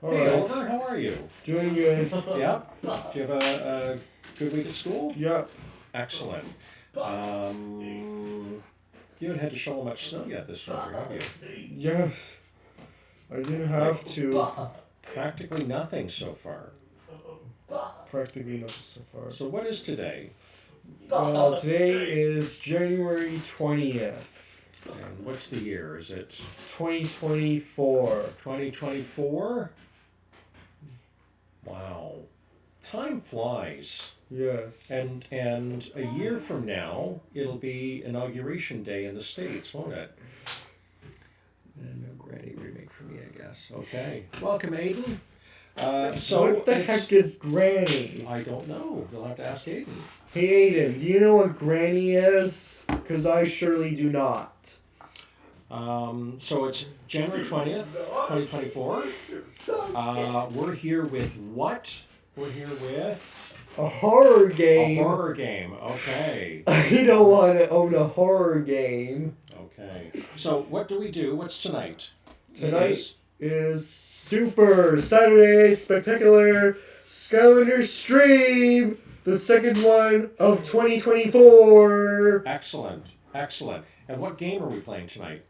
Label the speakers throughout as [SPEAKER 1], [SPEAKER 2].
[SPEAKER 1] All
[SPEAKER 2] Hey,
[SPEAKER 1] right.
[SPEAKER 2] Oliver, how are you?
[SPEAKER 1] Doing good.
[SPEAKER 2] Yep. Do you have a good week at school?
[SPEAKER 1] Yeah.
[SPEAKER 2] Excellent. You haven't had to shovel much snow yet this winter, have you?
[SPEAKER 1] Yeah. I didn't have to.
[SPEAKER 2] Practically nothing so far.
[SPEAKER 1] Practically nothing so far.
[SPEAKER 2] So what is today?
[SPEAKER 1] Well, today is January 20th,
[SPEAKER 2] And what's the year? Is it
[SPEAKER 1] 2024.
[SPEAKER 2] 2024? Wow. Time flies.
[SPEAKER 1] Yes.
[SPEAKER 2] And a year from now, it'll be Inauguration Day in the States, won't it? And no Granny remake for me, I guess. Okay. Welcome, Aiden.
[SPEAKER 1] What the heck is Granny?
[SPEAKER 2] I don't know. You'll have to ask Aiden.
[SPEAKER 1] Hey Aiden, do you know what Granny is? Because I surely do not.
[SPEAKER 2] So it's January 20th, 2024. We're here with what? We're here with
[SPEAKER 1] A horror game.
[SPEAKER 2] a horror game. Okay.
[SPEAKER 1] I don't want to own a horror game.
[SPEAKER 2] Okay. So what do we do? What's tonight?
[SPEAKER 1] Tonight is Super Saturday Spectacular Skylanders Stream, the second one of 2024.
[SPEAKER 2] Excellent. Excellent. And what game are we playing tonight?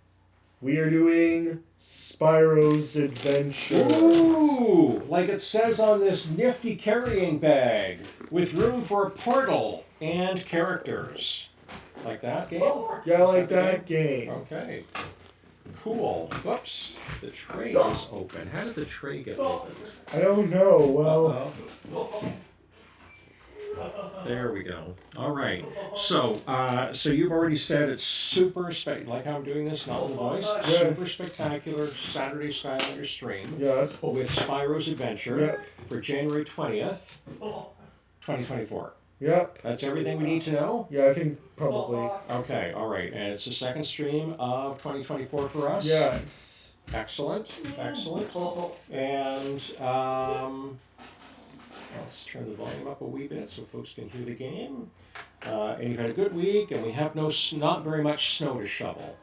[SPEAKER 1] We are doing Spyro's Adventure.
[SPEAKER 2] Ooh! Like it says on this nifty carrying bag, with room for a portal and characters. Like that game?
[SPEAKER 1] Yeah, I like that game.
[SPEAKER 2] Okay. Cool. Whoops. The tray is open. How did the tray get open?
[SPEAKER 1] I don't know. Well,
[SPEAKER 2] Uh-oh. There we go. All right. So you've already said it's super like how I'm doing this, not in the voice.
[SPEAKER 1] Yeah.
[SPEAKER 2] Super spectacular Saturday Skylanders stream
[SPEAKER 1] yes.
[SPEAKER 2] with Spyro's Adventure
[SPEAKER 1] Yep.
[SPEAKER 2] for January 20th, 2024.
[SPEAKER 1] Yep.
[SPEAKER 2] That's everything we need to know?
[SPEAKER 1] Yeah, I think probably.
[SPEAKER 2] Okay, all right. And it's the second stream of 2024 for us?
[SPEAKER 1] Yes.
[SPEAKER 2] Excellent, excellent. And let's turn the volume up a wee bit so folks can hear the game. And you've had a good week, and we have not very much snow to shovel.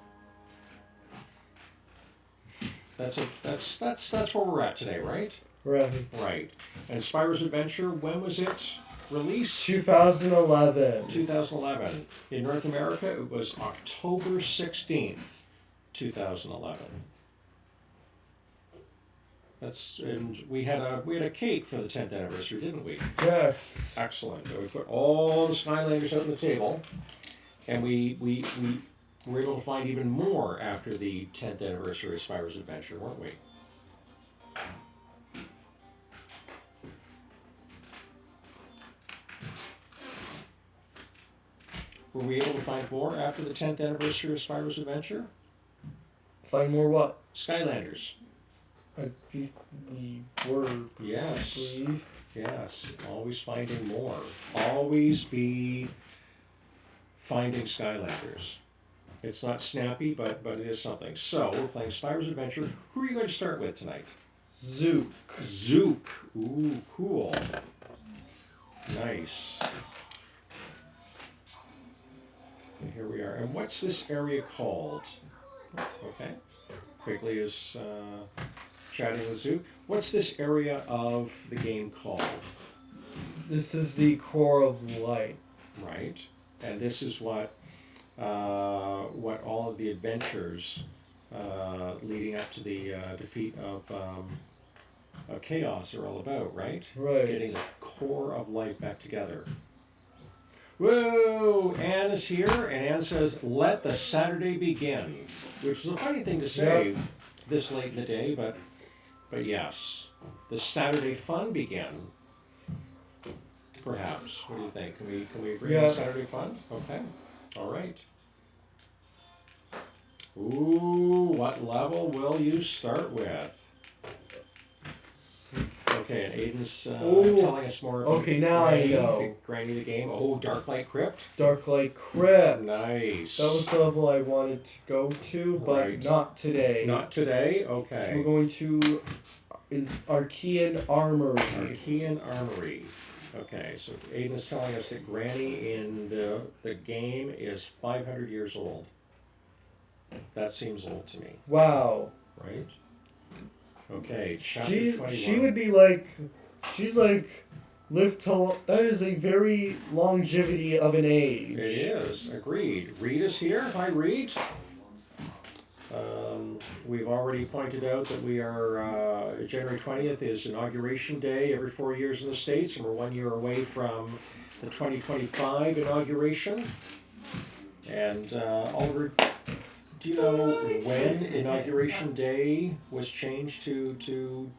[SPEAKER 2] That's where we're at today, right?
[SPEAKER 1] Right.
[SPEAKER 2] Right. And Spyro's Adventure, when was it released?
[SPEAKER 1] 2011.
[SPEAKER 2] 2011. In North America, it was October 16th, 2011. And we had a cake for the 10th anniversary, didn't we?
[SPEAKER 1] Yeah.
[SPEAKER 2] Excellent. So we put all the Skylanders out on the table, and we were able to find even more after the 10th anniversary of Spyro's Adventure, weren't we? Were we able to find more after the 10th anniversary of Spyro's Adventure?
[SPEAKER 1] Find more what?
[SPEAKER 2] Skylanders.
[SPEAKER 1] I think we were.
[SPEAKER 2] Yes.
[SPEAKER 1] Probably.
[SPEAKER 2] Yes. Always finding more. Always be finding Skylanders. It's not snappy, but it is something. So we're playing Spyro's Adventure. Who are you going to start with tonight?
[SPEAKER 1] Zook.
[SPEAKER 2] Zook. Ooh, cool. Nice. And here we are. And what's this area called? Okay. Quigley is chatting with Zook. What's this area of the game called?
[SPEAKER 1] This is the core of light.
[SPEAKER 2] Right. And this is what all of the adventures leading up to the defeat of Chaos are all about, right?
[SPEAKER 1] Right.
[SPEAKER 2] Getting the core of life back together. Whoa! Anne is here, and Anne says, "Let the Saturday begin," which is a funny thing to say this late in the day, but yes, the Saturday fun began. Perhaps. What do you think? Can we agree on Saturday fun? Okay. All right. Ooh, what level will you start with? Okay, and Aiden's telling us more about
[SPEAKER 1] I know.
[SPEAKER 2] Granny the game. Oh, Dark Light Crypt?
[SPEAKER 1] Dark Light Crypt.
[SPEAKER 2] Nice.
[SPEAKER 1] That was the level I wanted to go to, but not today.
[SPEAKER 2] Not today? Okay.
[SPEAKER 1] So we're going to Archean Armory.
[SPEAKER 2] Archean Armory. Okay, so Aiden's telling us that Granny in the game is 500 years old. That seems old to me.
[SPEAKER 1] Wow.
[SPEAKER 2] Right? Okay, chapter 21.
[SPEAKER 1] She would be like, she's like, live till, that is a very longevity of an age.
[SPEAKER 2] It is, agreed. Reed is here. Hi, Reed. We've already pointed out that we are, January 20th is Inauguration Day every 4 years in the States, and we're 1 year away from the 2025 inauguration. And Oliver, do you know when Inauguration Day was changed to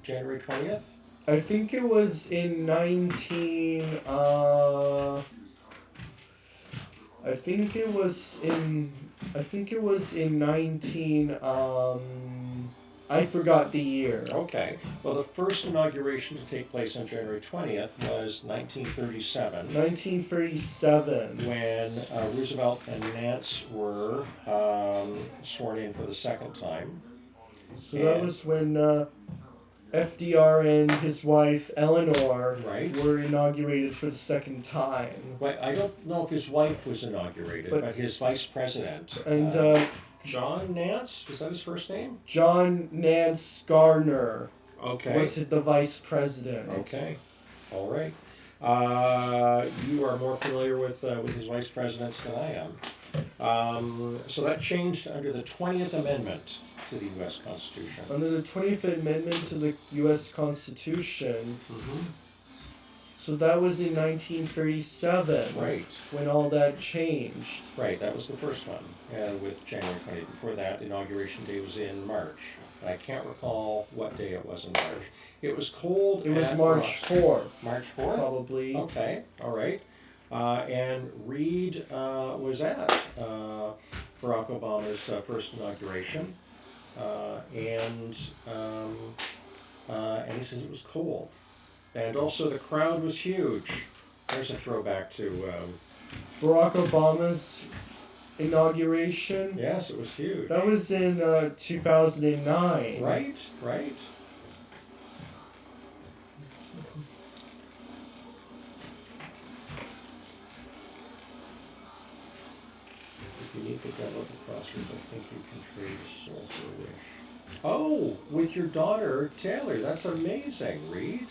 [SPEAKER 2] January 20th?
[SPEAKER 1] I think it was in I forgot the year.
[SPEAKER 2] Okay. Well, the first inauguration to take place on January 20th was 1937.
[SPEAKER 1] 1937.
[SPEAKER 2] When Roosevelt and Nance were sworn in for the second time.
[SPEAKER 1] So that was when FDR and his wife Eleanor were inaugurated for the second time.
[SPEAKER 2] Well, I don't know if his wife was inaugurated, but his vice president.
[SPEAKER 1] And
[SPEAKER 2] John Nance? Is that his first name?
[SPEAKER 1] John Nance Garner.
[SPEAKER 2] Okay.
[SPEAKER 1] Was the vice president.
[SPEAKER 2] Okay. All right. You are more familiar with his vice presidents than I am. So that changed under the 20th Amendment to the U.S. Constitution.
[SPEAKER 1] Under the 20th Amendment to the U.S. Constitution.
[SPEAKER 2] Mm-hmm.
[SPEAKER 1] So that was in 1937.
[SPEAKER 2] Right.
[SPEAKER 1] When all that changed.
[SPEAKER 2] Right, that was the first one with January 20th. Before that, Inauguration Day was in March. I can't recall what day it was in March. It was cold.
[SPEAKER 1] It was March 4th.
[SPEAKER 2] March 4th?
[SPEAKER 1] Probably.
[SPEAKER 2] Okay, all right. And Reed was at Barack Obama's first inauguration. And he says it was cold. And also the crowd was huge. There's a throwback to
[SPEAKER 1] Barack Obama's inauguration.
[SPEAKER 2] Yes, it was huge.
[SPEAKER 1] That was in 2009.
[SPEAKER 2] Right. If you need to download the crosswords, I think you can trade a soul for a wish. Oh, with your daughter, Taylor. That's amazing, Reed.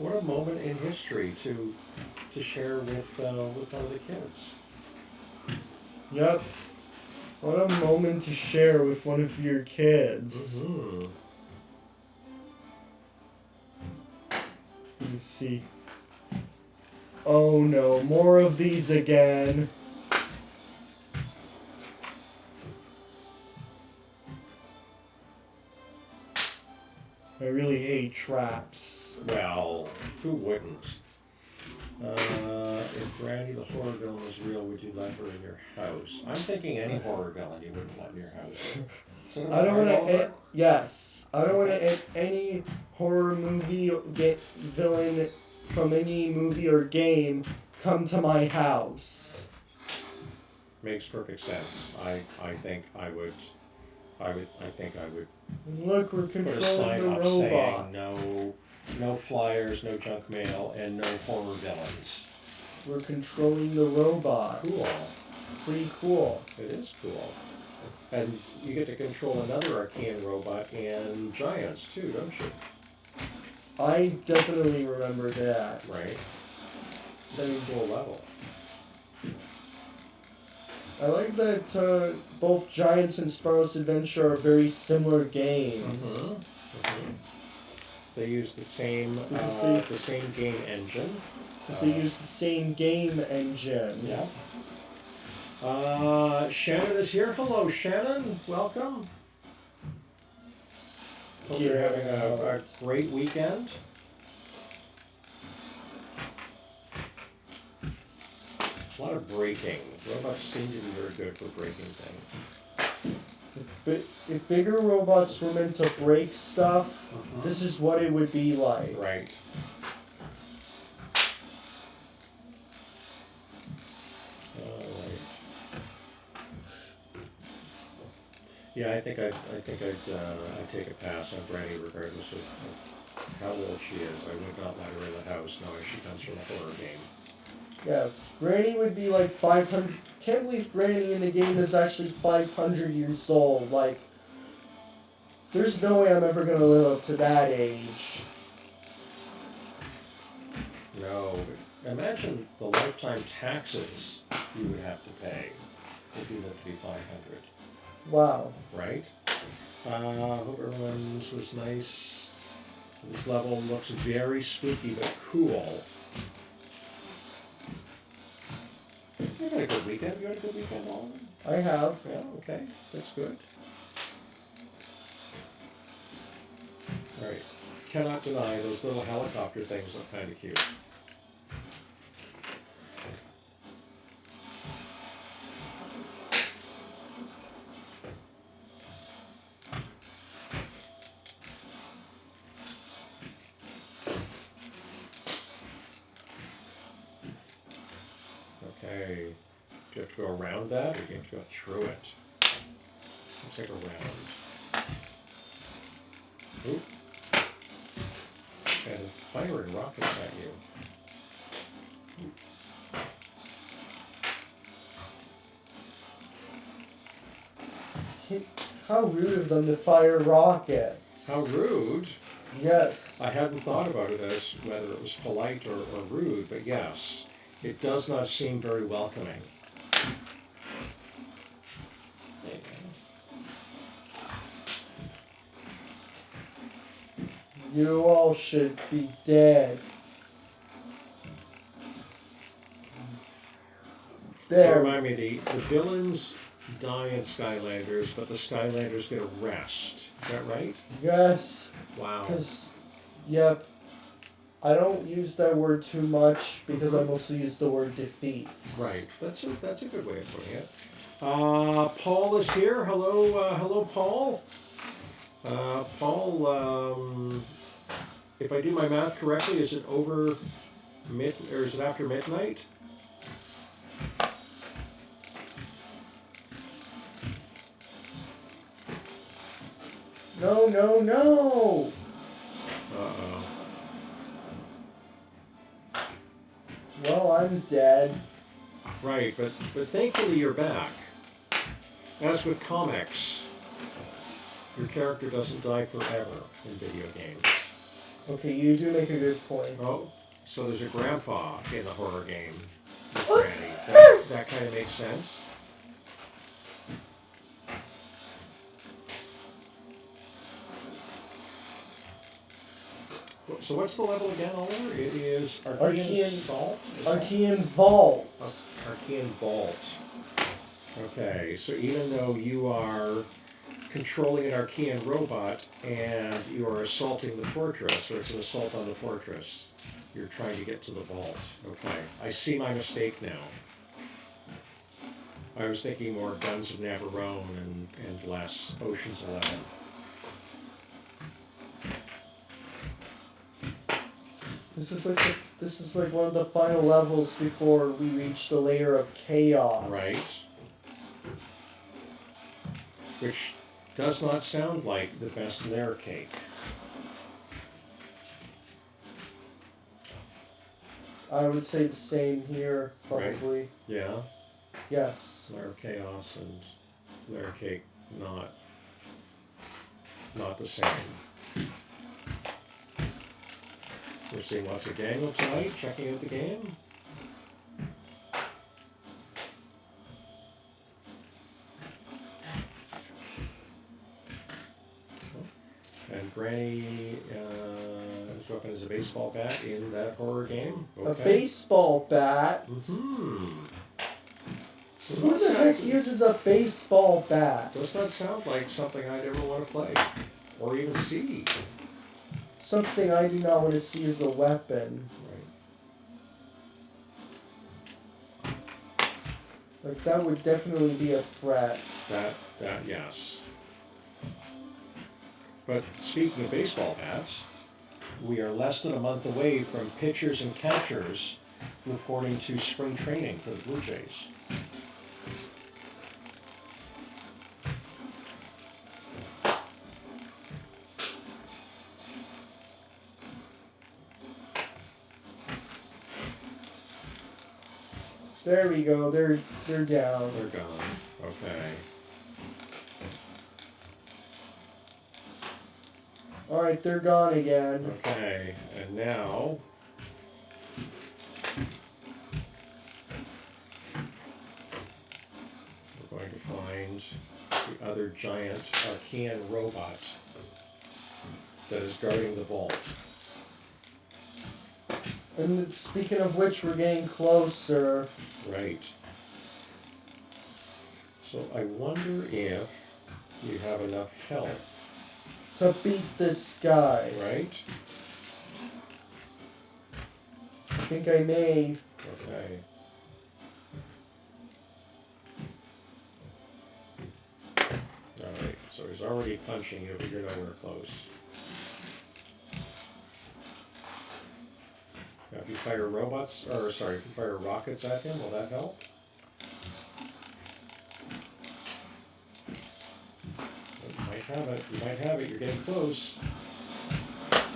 [SPEAKER 2] What a moment in history to share with one of the kids.
[SPEAKER 1] Yep. What a moment to share with one of your kids.
[SPEAKER 2] Mm-hmm.
[SPEAKER 1] Let me see. Oh no, more of these again. I really hate traps.
[SPEAKER 2] Well, who wouldn't? If Granny the horror villain was real, would you let her in your house? I'm thinking any horror villain you wouldn't want in your house.
[SPEAKER 1] I don't want to. Yes, I don't want to any horror movie villain from any movie or game come to my house.
[SPEAKER 2] Makes perfect sense. I think I would. I think I would.
[SPEAKER 1] Look, we're
[SPEAKER 2] Put a
[SPEAKER 1] controlling
[SPEAKER 2] sign
[SPEAKER 1] the
[SPEAKER 2] up
[SPEAKER 1] robot.
[SPEAKER 2] saying no flyers, no junk mail, and no horror villains.
[SPEAKER 1] We're controlling the robot.
[SPEAKER 2] Cool.
[SPEAKER 1] Pretty cool.
[SPEAKER 2] It is cool. And you get to control another arcane robot and giants too, don't you?
[SPEAKER 1] I definitely remember that.
[SPEAKER 2] Right. It's a cool level.
[SPEAKER 1] I like that both Giants and Spyro's Adventure are very similar games.
[SPEAKER 2] Mm-hmm. Mm-hmm. They use the same game engine.
[SPEAKER 1] They use the same game engine.
[SPEAKER 2] Yeah. Shannon is here. Hello, Shannon. Welcome. Hope you're having a great weekend. A lot of breaking. Robots seem to be very good for breaking things.
[SPEAKER 1] If bigger robots were meant to break stuff, this is what it would be like.
[SPEAKER 2] Right. Yeah, I think I'd take a pass on Granny regardless of how old she is. I would not let her in the house knowing she comes from a horror game.
[SPEAKER 1] Yeah, Granny would be like 500. Can't believe Granny in the game is actually 500 years old. Like, There's no way I'm ever gonna live up to that age.
[SPEAKER 2] No. Imagine the lifetime taxes you would have to pay if you lived to be 500.
[SPEAKER 1] Wow.
[SPEAKER 2] Right? Hope everyone's was nice. This level looks very spooky but cool. You had a good weekend. You had a good weekend, Oliver?
[SPEAKER 1] I have.
[SPEAKER 2] Yeah, okay. That's good. Alright. Cannot deny those little helicopter things look kind of cute. Okay. Do you have to go around that, or do you have to go through it? Looks like around. Oop. And firing rockets at you.
[SPEAKER 1] How rude of them to fire rockets.
[SPEAKER 2] How rude.
[SPEAKER 1] Yes.
[SPEAKER 2] I hadn't thought about it as whether it was polite or rude, but yes, it does not seem very welcoming.
[SPEAKER 1] You all should be dead.
[SPEAKER 2] So
[SPEAKER 1] There.
[SPEAKER 2] remind me, the villains die in Skylanders, but the Skylanders get a rest. Is that right?
[SPEAKER 1] Yes.
[SPEAKER 2] Wow.
[SPEAKER 1] Because, yep. I don't use that word too much because I mostly use the word defeats.
[SPEAKER 2] Right. That's a good way of putting it. Paul is here. Hello, Paul. Paul, if I do my math correctly, is it over or is it after midnight?
[SPEAKER 1] No, no, no!
[SPEAKER 2] Uh-oh.
[SPEAKER 1] Well, I'm dead.
[SPEAKER 2] Right, but thankfully you're back. As with comics, your character doesn't die forever in video games.
[SPEAKER 1] Okay, you do make a good point.
[SPEAKER 2] Oh, so there's a grandpa in the horror game with
[SPEAKER 1] What?
[SPEAKER 2] Granny. That kind of makes sense. So what's the level again, Oliver? It is Archean Salt?
[SPEAKER 1] Archean Vault.
[SPEAKER 2] Archean Vault. Okay, so even though you are controlling an Archean robot and you are assaulting the fortress, or it's an assault on the fortress, you're trying to get to the vault. Okay, I see my mistake now. I was thinking more Guns of Navarone and less Ocean's 11.
[SPEAKER 1] This is like one of the final levels before we reach the layer of chaos.
[SPEAKER 2] Right. Which does not sound like the best layer cake.
[SPEAKER 1] I would say the same here, probably.
[SPEAKER 2] Right. Yeah.
[SPEAKER 1] Yes.
[SPEAKER 2] Layer chaos and layer cake not the same. We're seeing lots of Daniel tonight, checking out the game. And Granny is weapon is a baseball bat in that horror game. Okay.
[SPEAKER 1] A baseball bat?
[SPEAKER 2] Mm-hmm. So
[SPEAKER 1] Who the heck uses a baseball bat?
[SPEAKER 2] Does not sound like something I'd ever want to play or even see.
[SPEAKER 1] Something I do not want to see as a weapon.
[SPEAKER 2] Right.
[SPEAKER 1] Like, that would definitely be a threat.
[SPEAKER 2] That yes. But speaking of baseball bats, we are less than a month away from pitchers and catchers reporting to spring training for the Blue Jays.
[SPEAKER 1] There we go. They're down.
[SPEAKER 2] They're gone. Okay.
[SPEAKER 1] Alright, they're gone again.
[SPEAKER 2] Okay, and now we're going to find the other giant Archean robot that is guarding the vault.
[SPEAKER 1] And speaking of which, we're getting closer.
[SPEAKER 2] Right. So I wonder if you have enough health.
[SPEAKER 1] To beat this guy.
[SPEAKER 2] Right?
[SPEAKER 1] I think I may.
[SPEAKER 2] Okay. Alright, so he's already punching you, but you're nowhere close. Now if you fire if you fire rockets at him, will that help? You might have it, you're getting close.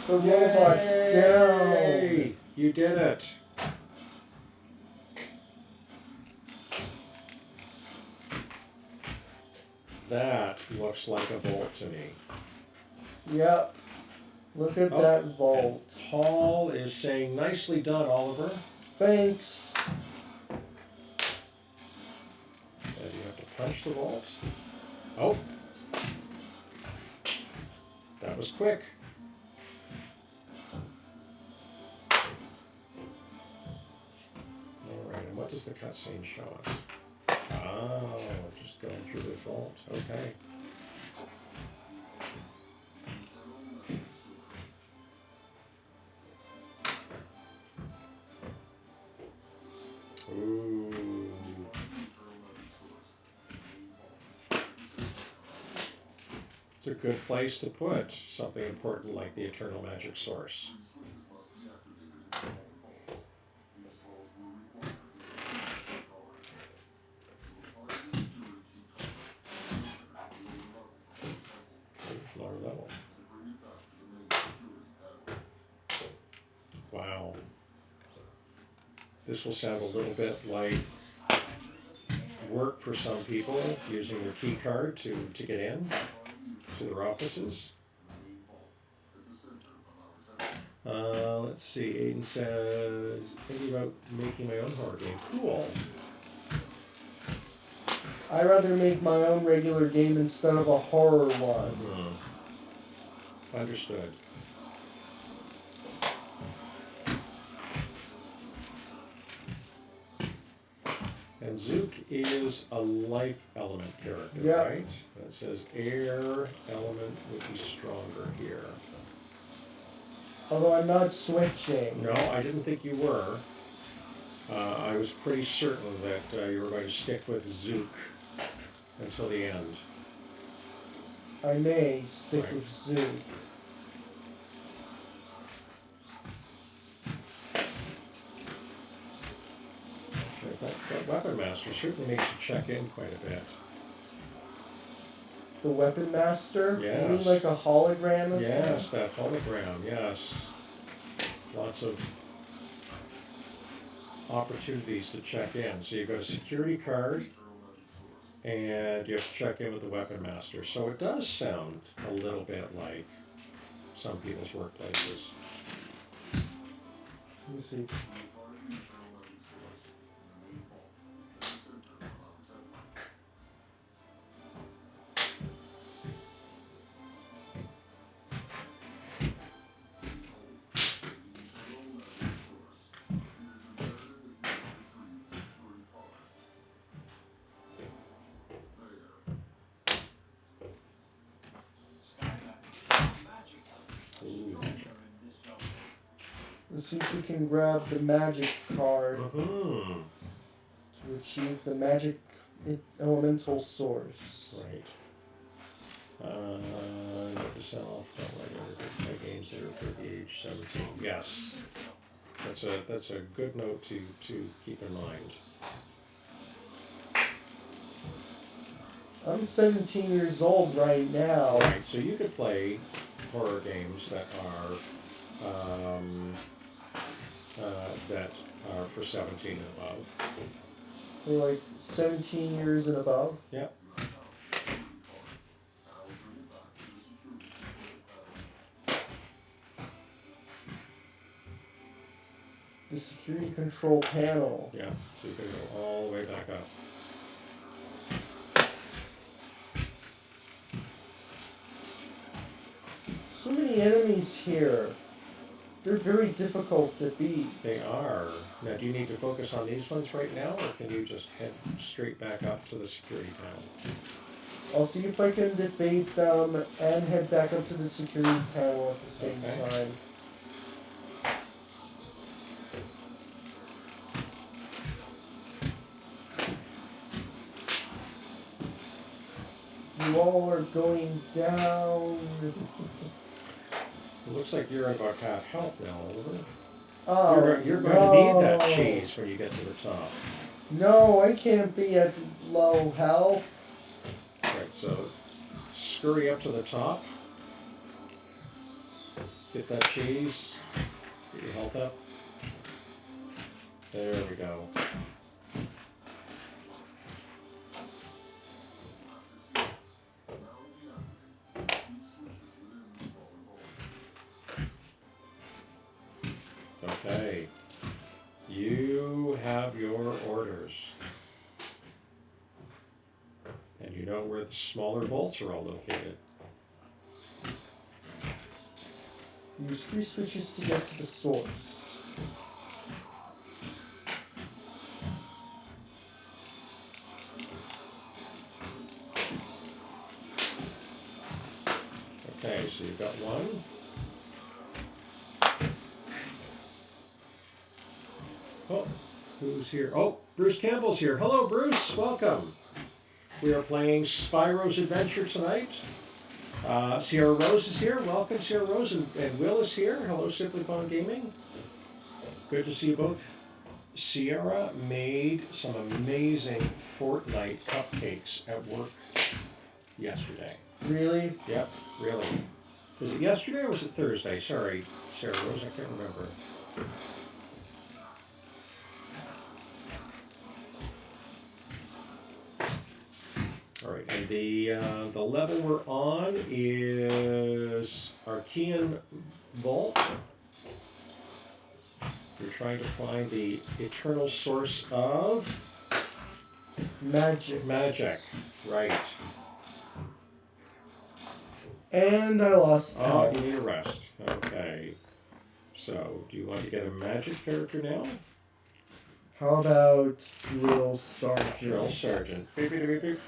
[SPEAKER 1] The robot's down.
[SPEAKER 2] Yay! You did it! That looks like a vault to me.
[SPEAKER 1] Yep. Look at that vault.
[SPEAKER 2] And Paul is saying, nicely done, Oliver.
[SPEAKER 1] Thanks.
[SPEAKER 2] And you have to punch the vault. Oh. That was quick. Alright, and what does the cutscene show us? Oh, just going through the vault. Okay. Ooh. It's a good place to put something important like the Eternal Magic Source. Lower level. Wow. This will sound a little bit like work for some people using their key card to get in to their offices. Let's see, Aiden says, thinking about making my own horror game. Cool.
[SPEAKER 1] I'd rather make my own regular game instead of a horror one.
[SPEAKER 2] Understood. And Zook is a life element character, right? That says air element would be stronger here.
[SPEAKER 1] Although I'm not switching.
[SPEAKER 2] No, I didn't think you were. I was pretty certain that you were going to stick with Zook until the end.
[SPEAKER 1] I may stick with Zook. That
[SPEAKER 2] Weapon Master certainly makes you check in quite a bit.
[SPEAKER 1] The Weapon Master?
[SPEAKER 2] Yes.
[SPEAKER 1] You mean like a hologram of
[SPEAKER 2] Yes, that hologram, yes. Lots of opportunities to check in. So you've got a security card, and you have to check in with the Weapon Master. So it does sound a little bit like some people's workplaces.
[SPEAKER 1] Let me see. Let's see if we can grab the magic card to achieve the magic elemental source.
[SPEAKER 2] Right. Note to self, don't let other play games that are for the age 17. Yes. That's a good note to keep in mind.
[SPEAKER 1] I'm 17 years old right now.
[SPEAKER 2] Right, so you could play horror games that are for 17 and above.
[SPEAKER 1] We're like 17 years and above.
[SPEAKER 2] Yep.
[SPEAKER 1] The security control panel.
[SPEAKER 2] Yeah, so you can go all the way back up.
[SPEAKER 1] So many enemies here. They're very difficult to beat.
[SPEAKER 2] They are. Now, do you need to focus on these ones right now, or can you just head straight back up to the security panel?
[SPEAKER 1] I'll see if I can defeat them and head back up to the security panel at the same time. You all are going down.
[SPEAKER 2] It looks like you're at about half health now, Oliver.
[SPEAKER 1] Oh,
[SPEAKER 2] You're going to need that cheese when you get to the top.
[SPEAKER 1] No, I can't be at low health.
[SPEAKER 2] Right, so scurry up to the top. Get that cheese. Get your health up. There we go. Okay. You have your orders. And you know where the smaller vaults are all located.
[SPEAKER 1] Use 3 switches to get to the source.
[SPEAKER 2] Okay, so you've got one. Oh, who's here? Oh, Bruce Campbell's here. Hello, Bruce. Welcome. We are playing Spyro's Adventure tonight. Sierra Rose is here. Welcome, Sierra Rose. And Will is here. Hello, Simply Fun Gaming. Good to see you both. Sierra made some amazing Fortnite cupcakes at work yesterday.
[SPEAKER 1] Really?
[SPEAKER 2] Yep, really. Was it yesterday or was it Thursday? Sorry, Sarah Rose, I can't remember. All right, and the level we're on is Archean Vault. We're trying to find the eternal source of
[SPEAKER 1] Magic.
[SPEAKER 2] magic. Right.
[SPEAKER 1] And I lost
[SPEAKER 2] Oh,
[SPEAKER 1] health.
[SPEAKER 2] you need a rest. Okay. So, do you want to get a magic character now?
[SPEAKER 1] How about Drill Sergeant?
[SPEAKER 2] Drill Sergeant. Beep, beep, beep, beep.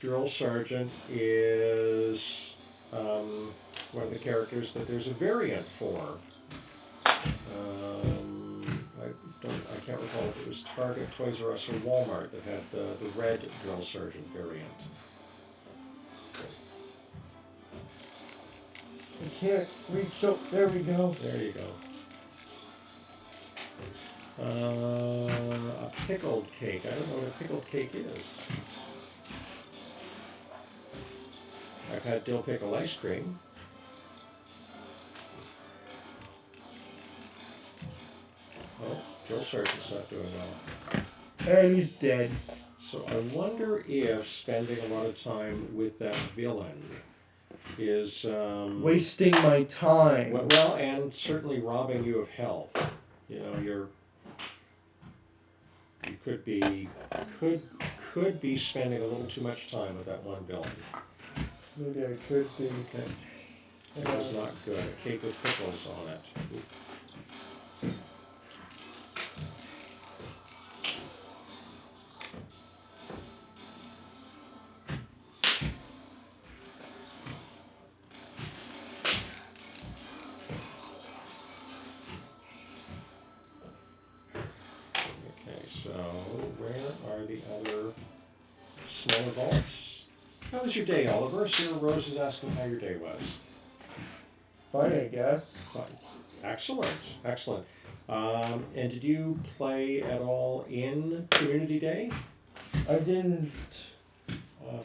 [SPEAKER 2] Drill Sergeant is one of the characters that there's a variant for. I can't recall if it was Target, Toys R Us, or Walmart that had the red Drill Sergeant variant.
[SPEAKER 1] I can't reach up. There we go.
[SPEAKER 2] There you go. A pickled cake. I don't know what a pickled cake is. I've had dill pickle ice cream. Oh, Drill Sergeant's not doing well.
[SPEAKER 1] And he's dead.
[SPEAKER 2] So I wonder if spending a lot of time with that villain is
[SPEAKER 1] wasting my time.
[SPEAKER 2] Well, and certainly robbing you of health. You know, you could be spending a little too much time with that one villain.
[SPEAKER 1] Maybe I could be.
[SPEAKER 2] Okay. It was not good. A cake with pickles on it. Okay, so where are the other smaller vaults? How was your day, Oliver? Sarah Rose is asking how your day was.
[SPEAKER 1] Fine, I guess.
[SPEAKER 2] Fine. Excellent, excellent. And did you play at all in Community Day
[SPEAKER 1] I didn't.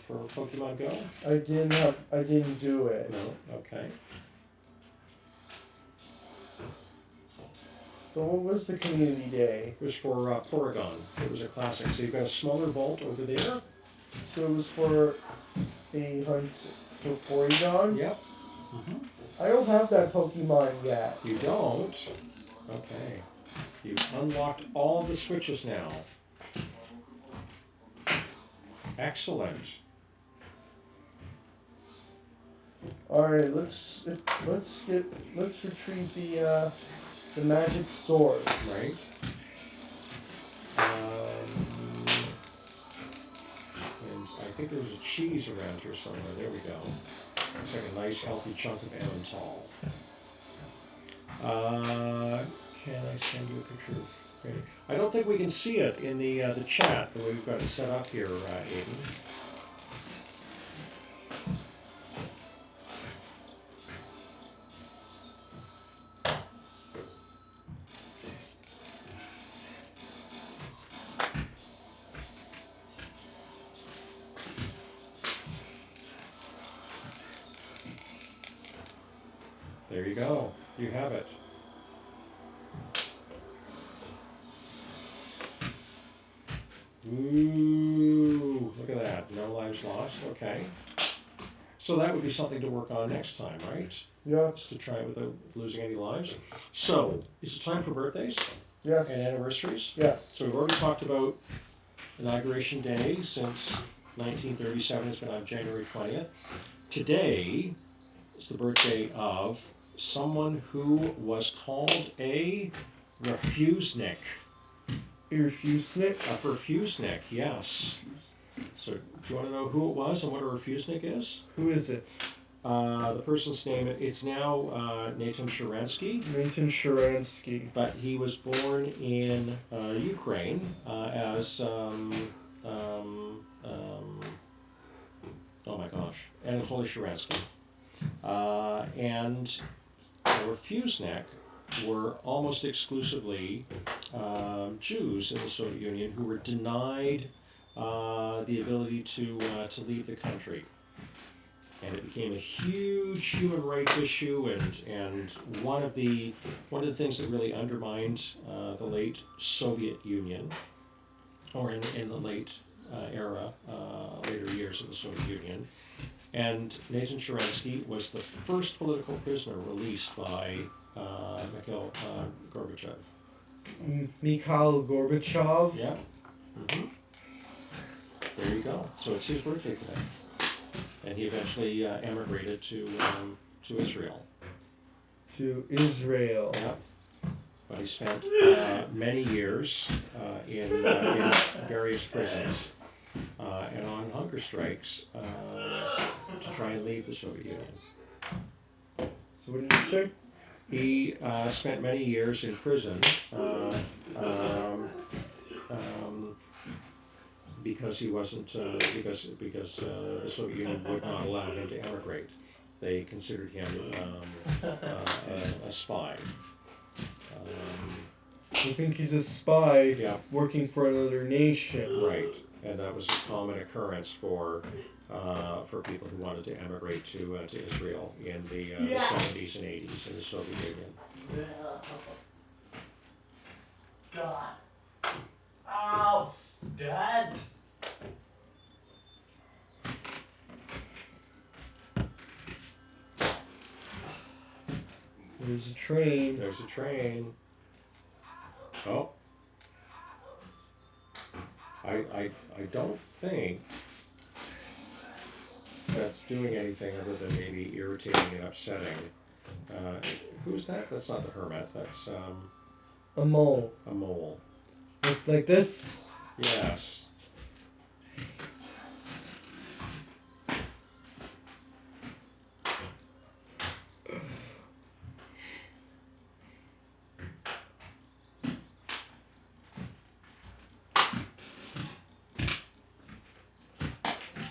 [SPEAKER 2] for Pokemon Go?
[SPEAKER 1] I didn't do it.
[SPEAKER 2] No. Okay.
[SPEAKER 1] So what was the community day?
[SPEAKER 2] It was for Porygon. It was a classic. So you've got a smaller vault over there.
[SPEAKER 1] So it was for a hunt for Porygon?
[SPEAKER 2] Yep. Mm-hmm.
[SPEAKER 1] I don't have that Pokemon yet.
[SPEAKER 2] You don't. Okay. You've unlocked all the switches now. Excellent.
[SPEAKER 1] All right, let's retrieve the magic sword.
[SPEAKER 2] Right. And I think there was a cheese around here somewhere. There we go. Looks like a nice healthy chunk of Emmental. Can I send you a picture of it? I don't think we can see it in the chat the way we've got it set up here, Aiden. There you go. You have it. Ooh, look at that. No lives lost. Okay. So that would be something to work on next time, right?
[SPEAKER 1] Yeah.
[SPEAKER 2] Just to try it without losing any lives. So, is it time for birthdays
[SPEAKER 1] Yes.
[SPEAKER 2] and anniversaries?
[SPEAKER 1] Yes.
[SPEAKER 2] So we've already talked about Inauguration Day since 1937. It's been on January 20th. Today is the birthday of someone who was called a refusenik.
[SPEAKER 1] A refusenik?
[SPEAKER 2] A refusenik, yes. So, do you want to know who it was and what a refusenik is?
[SPEAKER 1] Who is it?
[SPEAKER 2] The person's name, it's now Nathan Sharansky.
[SPEAKER 1] Nathan Sharansky.
[SPEAKER 2] But he was born in Ukraine as, oh my gosh, Anatoly Sharansky. And the refusenik were almost exclusively Jews in the Soviet Union who were denied the ability to leave the country. And it became a huge human rights issue, and one of the things that really undermined the late Soviet Union, or in the late later years of the Soviet Union. And Nathan Sharansky was the first political prisoner released by Mikhail Gorbachev.
[SPEAKER 1] Mikhail Gorbachev?
[SPEAKER 2] Yeah. Mm-hmm. There you go. So it's his birthday today. And he eventually emigrated to Israel.
[SPEAKER 1] To Israel.
[SPEAKER 2] Yeah. But he spent many years in various prisons and on hunger strikes to try and leave the Soviet Union.
[SPEAKER 1] So what did you say?
[SPEAKER 2] He spent many years in prison because he wasn't because the Soviet Union would not allow him to emigrate. They considered him a spy.
[SPEAKER 1] I think he's a spy
[SPEAKER 2] Yeah.
[SPEAKER 1] working for another nation.
[SPEAKER 2] Right, and that was a common occurrence for people who wanted to emigrate to Israel in the 70s and 80s in the Soviet Union.
[SPEAKER 3] God. Oh, Dad.
[SPEAKER 1] There's a train.
[SPEAKER 2] There's a train. Oh. I don't think that's doing anything other than maybe irritating and upsetting. Who's that? That's not the hermit. That's
[SPEAKER 1] A mole.
[SPEAKER 2] a mole.
[SPEAKER 1] Like this?
[SPEAKER 2] Yes.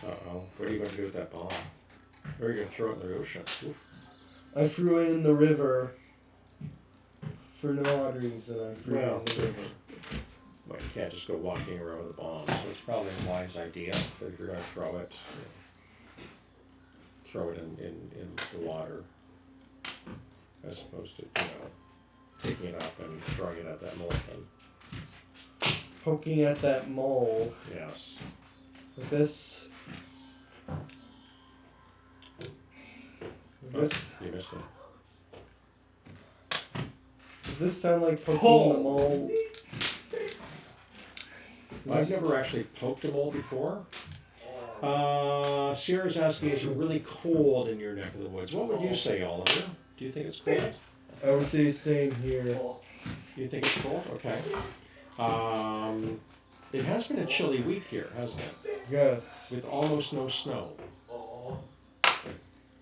[SPEAKER 2] Uh-oh. What are you going to do with that bomb? Or are you going to throw it in the ocean? Oof.
[SPEAKER 1] I threw it in the river. For no odd reason, I threw
[SPEAKER 2] Well,
[SPEAKER 1] it in the river.
[SPEAKER 2] Well, you can't just go walking around with a bomb, so it's probably a wise idea that if you're going to throw it in the water, as opposed to, taking it up and throwing it at that molten.
[SPEAKER 1] Poking at that mole.
[SPEAKER 2] Yes.
[SPEAKER 1] Like this. Like this.
[SPEAKER 2] You missed it.
[SPEAKER 1] Does this sound like poking
[SPEAKER 3] Pull.
[SPEAKER 1] the mole?
[SPEAKER 2] I've never actually poked a mole before. Sierra's asking, is it really cold in your neck of the woods? What would you say, Oliver? Do you think it's cold?
[SPEAKER 1] I would say same here.
[SPEAKER 2] You think it's cold? Okay. It has been a chilly week here, hasn't it?
[SPEAKER 1] Yes.
[SPEAKER 2] With almost no snow.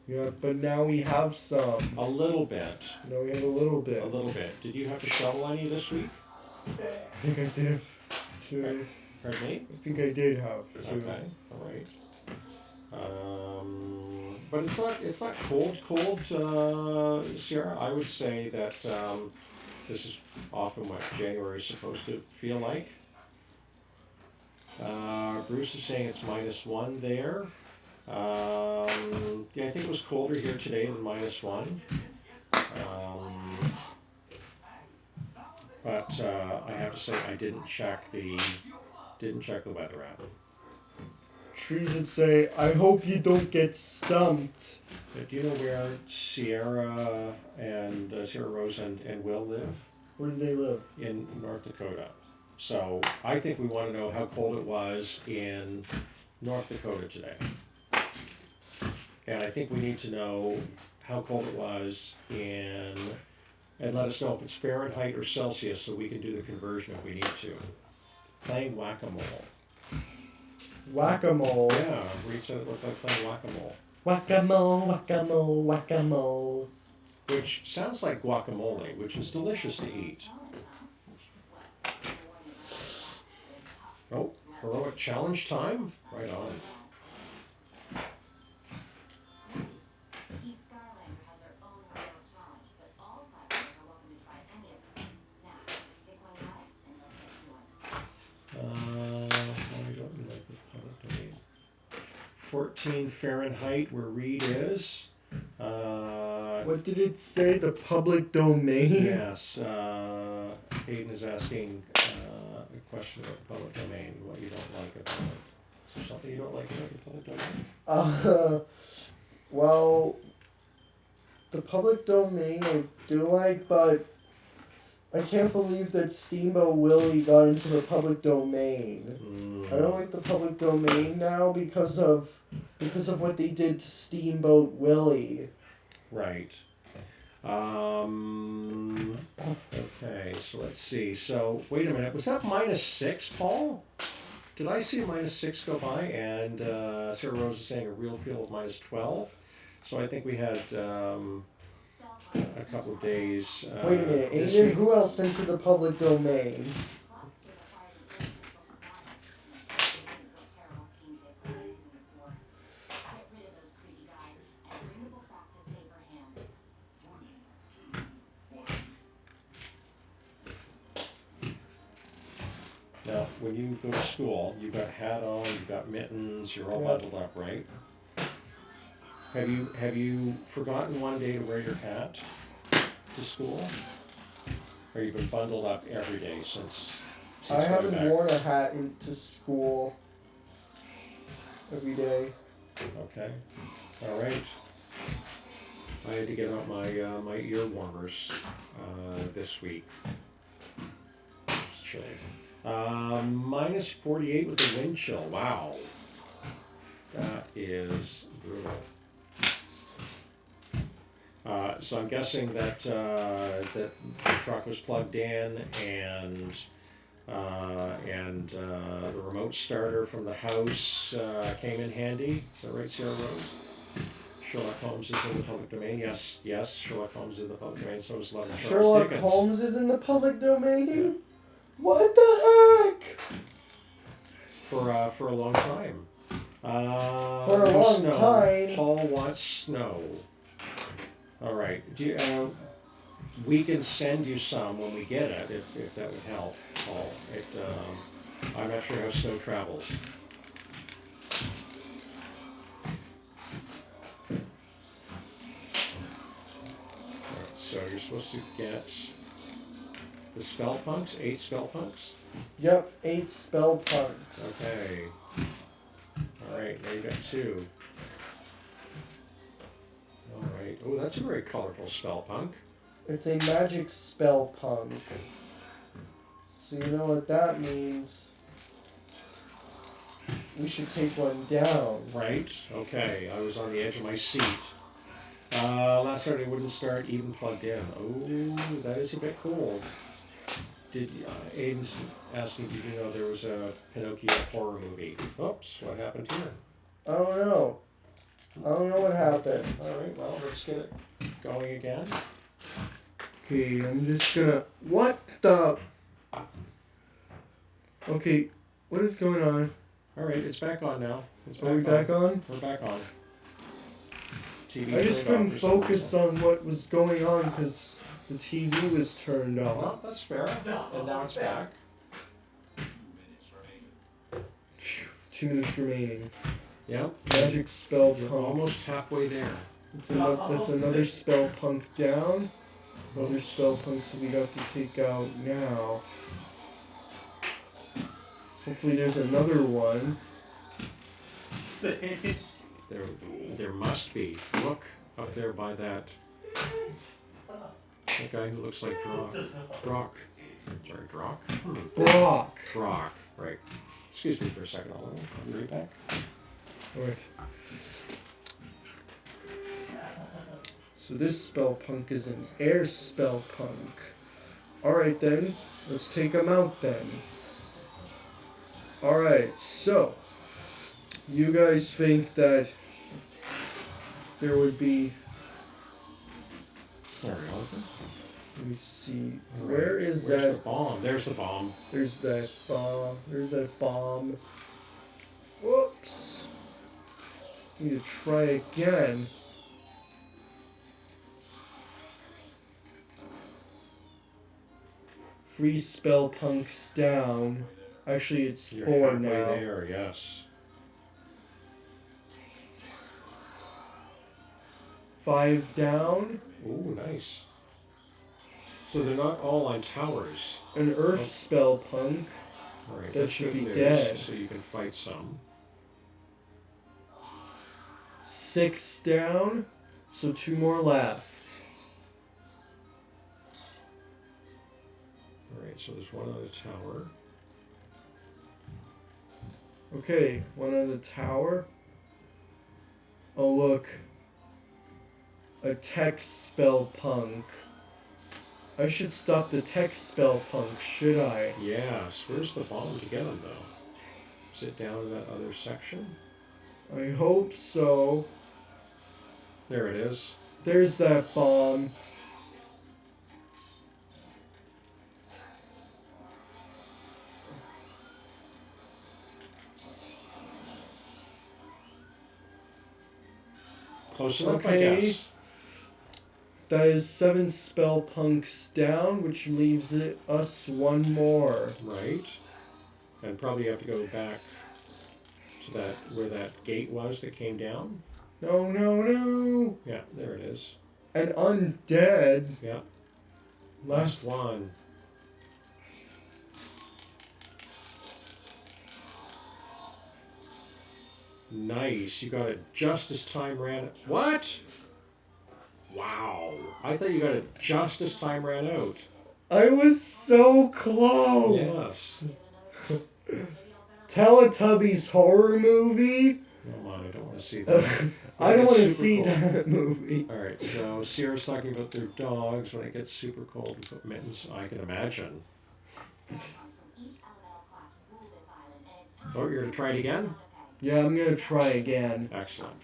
[SPEAKER 1] Yeah, but now we have some.
[SPEAKER 2] A little bit.
[SPEAKER 1] Now we have a little bit.
[SPEAKER 2] A little bit. Did you have to shovel any this week?
[SPEAKER 1] I think I did. Too.
[SPEAKER 2] Pardon me?
[SPEAKER 1] I think I did have to.
[SPEAKER 2] Okay. All right. But it's not cold, Sierra. I would say that this is often what January is supposed to feel like. Bruce is saying it's -1 there. Yeah, I think it was colder here today than -1. But I have to say I didn't check the weather app.
[SPEAKER 1] Trees would say, I hope you don't get stumped.
[SPEAKER 2] Do you know where Sierra Rose and Will live?
[SPEAKER 1] Where do they live?
[SPEAKER 2] In North Dakota. So I think we want to know how cold it was in North Dakota today. And I think we need to know how cold it was and let us know if it's Fahrenheit or Celsius so we can do the conversion if we need to. Playing whack-a-mole.
[SPEAKER 1] Whack-a-mole.
[SPEAKER 2] Yeah, Reed said it looked like playing whack-a-mole.
[SPEAKER 1] Whack-a-mole, whack-a-mole, whack-a-mole.
[SPEAKER 2] Which sounds like guacamole, which is delicious to eat. Oh, heroic challenge time? Right on.
[SPEAKER 4] Each Skylander has their own heroic challenge, but all Skylanders are welcome to try any of them. Now, pick one you like, and they'll pick one.
[SPEAKER 2] I don't like the public domain. 14 Fahrenheit, where Reed is.
[SPEAKER 1] What did it say? The public domain?
[SPEAKER 2] Yes. Hayden is asking a question about the public domain. What you don't like about it? Is there something you don't like about the public domain?
[SPEAKER 1] Well, the public domain I do like, but I can't believe that Steamboat Willie got into the public domain. I don't like the public domain now because of what they did to Steamboat Willie.
[SPEAKER 2] Right. Okay, so let's see. So, wait a minute. Was that -6, Paul? Did I see -6 go by? And Sarah Rose is saying a real feel of -12. So I think we had a couple of days.
[SPEAKER 1] Wait a minute,
[SPEAKER 2] this
[SPEAKER 1] Aiden,
[SPEAKER 2] week.
[SPEAKER 1] who else entered the public domain?
[SPEAKER 2] Now, when you go to school, you've got a hat on, you've got mittens, you're all
[SPEAKER 1] Yeah.
[SPEAKER 2] bundled up, right? Have you forgotten one day to wear your hat to school? Or you've been bundled up every day since
[SPEAKER 1] I
[SPEAKER 2] going
[SPEAKER 1] haven't
[SPEAKER 2] back?
[SPEAKER 1] worn a hat into school every day.
[SPEAKER 2] Okay, all right. I had to get out my my ear warmers this week. It's chilly. -48 with the wind chill. Wow, that is brutal. So I'm guessing that that the truck was plugged in and the remote starter from the house came in handy. Is that right, Sierra Rose? Sherlock Holmes is in the public domain. Yes, Sherlock Holmes is in the public domain. So is Love and Charles
[SPEAKER 1] Sherlock
[SPEAKER 2] Dickens.
[SPEAKER 1] Holmes is in the public domain?
[SPEAKER 2] Yeah.
[SPEAKER 1] What the heck?
[SPEAKER 2] For a long time.
[SPEAKER 1] For a
[SPEAKER 2] no
[SPEAKER 1] long
[SPEAKER 2] snow.
[SPEAKER 1] time.
[SPEAKER 2] Paul wants snow. All right. Do you, we can send you some when we get it, if that would help, Paul. I'm not sure how snow travels. Alright, so you're supposed to get the spell punks, 8 spell punks.
[SPEAKER 1] Yep, 8 spell punks.
[SPEAKER 2] Okay. Alright, now you got 2. Alright. Oh, that's a very colorful spell punk.
[SPEAKER 1] It's a magic spell punk. So you know what that means. We should take one down.
[SPEAKER 2] Right? Okay, I was on the edge of my seat. Last Saturday wouldn't start even plugged in. Oh, that is a bit cool. Did Aiden's asking, did you know there was a Pinocchio horror movie? Oops, what happened here?
[SPEAKER 1] I don't know. I don't know what happened.
[SPEAKER 2] Alright, well, let's get it going again.
[SPEAKER 1] Okay, I'm just gonna... What the... Okay, what is going on?
[SPEAKER 2] Alright, it's back on now. It's
[SPEAKER 1] Are we back on?
[SPEAKER 2] We're back on. TV
[SPEAKER 1] I just
[SPEAKER 2] turned
[SPEAKER 1] couldn't
[SPEAKER 2] off for some
[SPEAKER 1] focus
[SPEAKER 2] reason.
[SPEAKER 1] on what was going on because the TV was turned off.
[SPEAKER 2] Well, that's fair. And now it's back.
[SPEAKER 1] Phew, 2 minutes remaining.
[SPEAKER 2] Yep.
[SPEAKER 1] Magic spell
[SPEAKER 2] You're
[SPEAKER 1] punk.
[SPEAKER 2] almost halfway there.
[SPEAKER 1] That's another spell punk down. Another spell punks we got to take out now. Hopefully there's another one.
[SPEAKER 2] There must be. Look up there by that guy who looks like Brock. Sorry, Brock?
[SPEAKER 1] Brock.
[SPEAKER 2] Brock, right. Excuse me for a second, I'll be right back.
[SPEAKER 1] Alright. So this spell punk is an air spell punk. Alright then, let's take him out then. Alright, so you guys think that there would be...
[SPEAKER 2] There we go.
[SPEAKER 1] Let me see.
[SPEAKER 2] All
[SPEAKER 1] Where
[SPEAKER 2] right.
[SPEAKER 1] is
[SPEAKER 2] Where's
[SPEAKER 1] that?
[SPEAKER 2] the bomb? There's the bomb.
[SPEAKER 1] There's that bomb. There's that bomb. Whoops. Need to try again. Free spell punks down. Actually, it's
[SPEAKER 2] You're
[SPEAKER 1] 4
[SPEAKER 2] halfway
[SPEAKER 1] now.
[SPEAKER 2] there, yes.
[SPEAKER 1] 5 down.
[SPEAKER 2] Ooh, nice. So they're not all on towers.
[SPEAKER 1] An earth spell punk.
[SPEAKER 2] All right,
[SPEAKER 1] That
[SPEAKER 2] that's
[SPEAKER 1] should
[SPEAKER 2] good
[SPEAKER 1] be
[SPEAKER 2] news,
[SPEAKER 1] dead.
[SPEAKER 2] So you can fight some.
[SPEAKER 1] 6 down. So 2 more left.
[SPEAKER 2] All right, so there's one on the tower.
[SPEAKER 1] Okay, one on the tower. Oh look. A text spell punk. I should stop the text spell punk, should I?
[SPEAKER 2] Yes. Where's the bomb to get him, though? Is it down in that other section?
[SPEAKER 1] I hope so.
[SPEAKER 2] There it is.
[SPEAKER 1] There's that bomb.
[SPEAKER 2] Close enough, I
[SPEAKER 1] Okay.
[SPEAKER 2] guess.
[SPEAKER 1] That is 7 spell punks down, which leaves us 1 more.
[SPEAKER 2] Right. And probably have to go back to that where that gate was that came down.
[SPEAKER 1] No, no, no!
[SPEAKER 2] Yeah, there it is.
[SPEAKER 1] An undead.
[SPEAKER 2] Yeah.
[SPEAKER 1] Last
[SPEAKER 2] Last one. Nice. You got it just as time ran. What? Wow. I thought you got it just as time ran out.
[SPEAKER 1] I was so close!
[SPEAKER 2] Yes.
[SPEAKER 1] Teletubbies horror movie?
[SPEAKER 2] Come on, I don't want to see that.
[SPEAKER 1] I don't want to
[SPEAKER 2] It's
[SPEAKER 1] see
[SPEAKER 2] super cold.
[SPEAKER 1] that movie.
[SPEAKER 2] Alright, so Sierra's talking about their dogs. When it gets super cold, we put mittens. I can imagine. Oh, you're going to try it again?
[SPEAKER 1] Yeah, I'm gonna try again.
[SPEAKER 2] Excellent.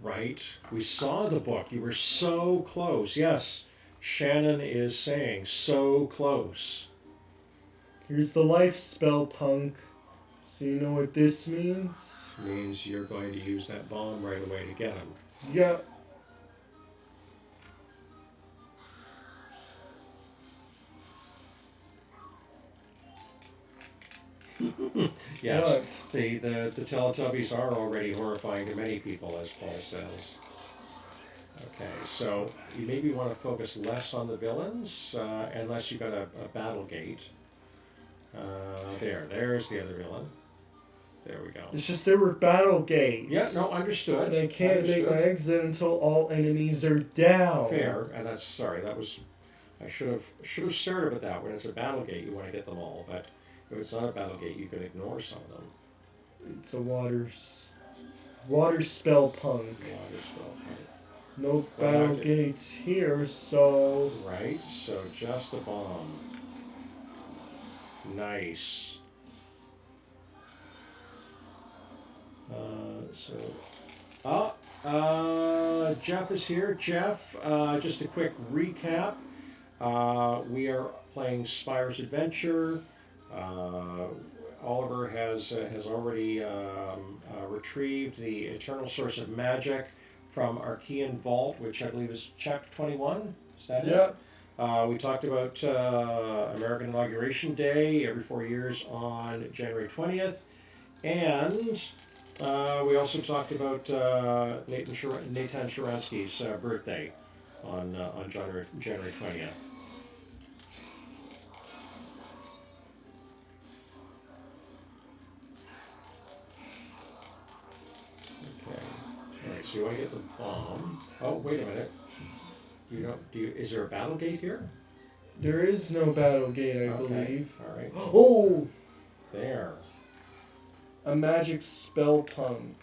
[SPEAKER 2] Right. We saw the book. You were so close. Yes. Shannon is saying so close.
[SPEAKER 1] Here's the life spell punk. So you know what this means?
[SPEAKER 2] Means you're going to use that bomb right away to get him.
[SPEAKER 1] Yeah.
[SPEAKER 2] Yes.
[SPEAKER 1] What?
[SPEAKER 2] The Teletubbies are already horrifying to many people, as Paul says. Okay, so you maybe want to focus less on the villains, unless you've got a battle gate. There's the other villain. There we go.
[SPEAKER 1] It's just there were battle gates.
[SPEAKER 2] Yeah, no, understood.
[SPEAKER 1] And I can't make my
[SPEAKER 2] Understood.
[SPEAKER 1] exit until all enemies are down.
[SPEAKER 2] Fair, and that's sorry. That was I should have started with that. When it's a battle gate, you want to get them all, but if it's not a battle gate, you can ignore some of them.
[SPEAKER 1] It's a water spell punk.
[SPEAKER 2] Water spell,
[SPEAKER 1] No battle gates here, so
[SPEAKER 2] right? So just a bomb. Nice. Jeff is here. Jeff, just a quick recap. We are playing Spyro's Adventure. Oliver has already retrieved the eternal source of magic from Archean Vault, which I believe is chapter 21. Is that it? We talked about American Inauguration Day every 4 years on January 20th. And we also talked about Nathan Sharansky's birthday on January 20th. Okay. Alright, so you want to get the bomb. Oh, wait a minute. Is there a battle gate here?
[SPEAKER 1] there is no battle gate, I
[SPEAKER 2] Okay.
[SPEAKER 1] believe.
[SPEAKER 2] Alright.
[SPEAKER 1] Oh!
[SPEAKER 2] There.
[SPEAKER 1] A magic spell punk.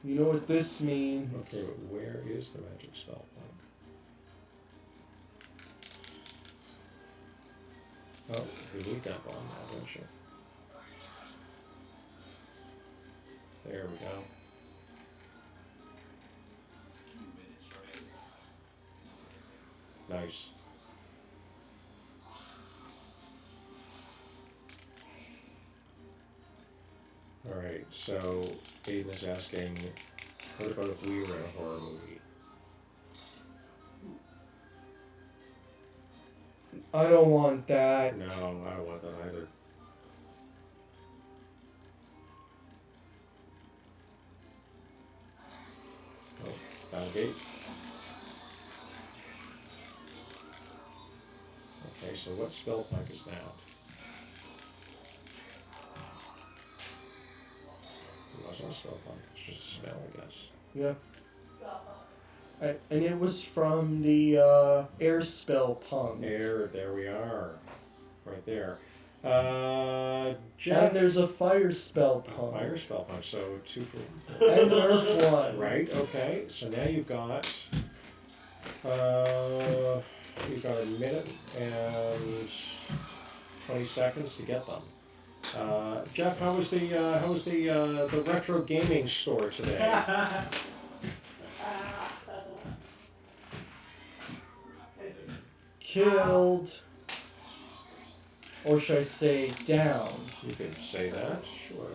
[SPEAKER 1] You know what this means?
[SPEAKER 2] Okay, but where is the magic spell punk? Oh, you need that bomb now, don't you? There we go. Nice. Alright, so Aiden is asking, what about if we were in a horror movie?
[SPEAKER 1] I don't want that.
[SPEAKER 2] No, I don't want that either. Oh, battle gate. Okay, so what spell punk is that? It wasn't a spell punk, it's just a spell, I guess.
[SPEAKER 1] Yeah. And it was from the air spell punk.
[SPEAKER 2] There we are. Right there.
[SPEAKER 1] And
[SPEAKER 2] Jeff.
[SPEAKER 1] there's a fire spell punk.
[SPEAKER 2] Fire spell punk, so 2 for.
[SPEAKER 1] And earth one.
[SPEAKER 2] Right, okay. So now you've got a minute and 20 seconds to get them. Jeff, how was the retro gaming store today?
[SPEAKER 1] Killed. Or should I say down?
[SPEAKER 2] You could say that, sure.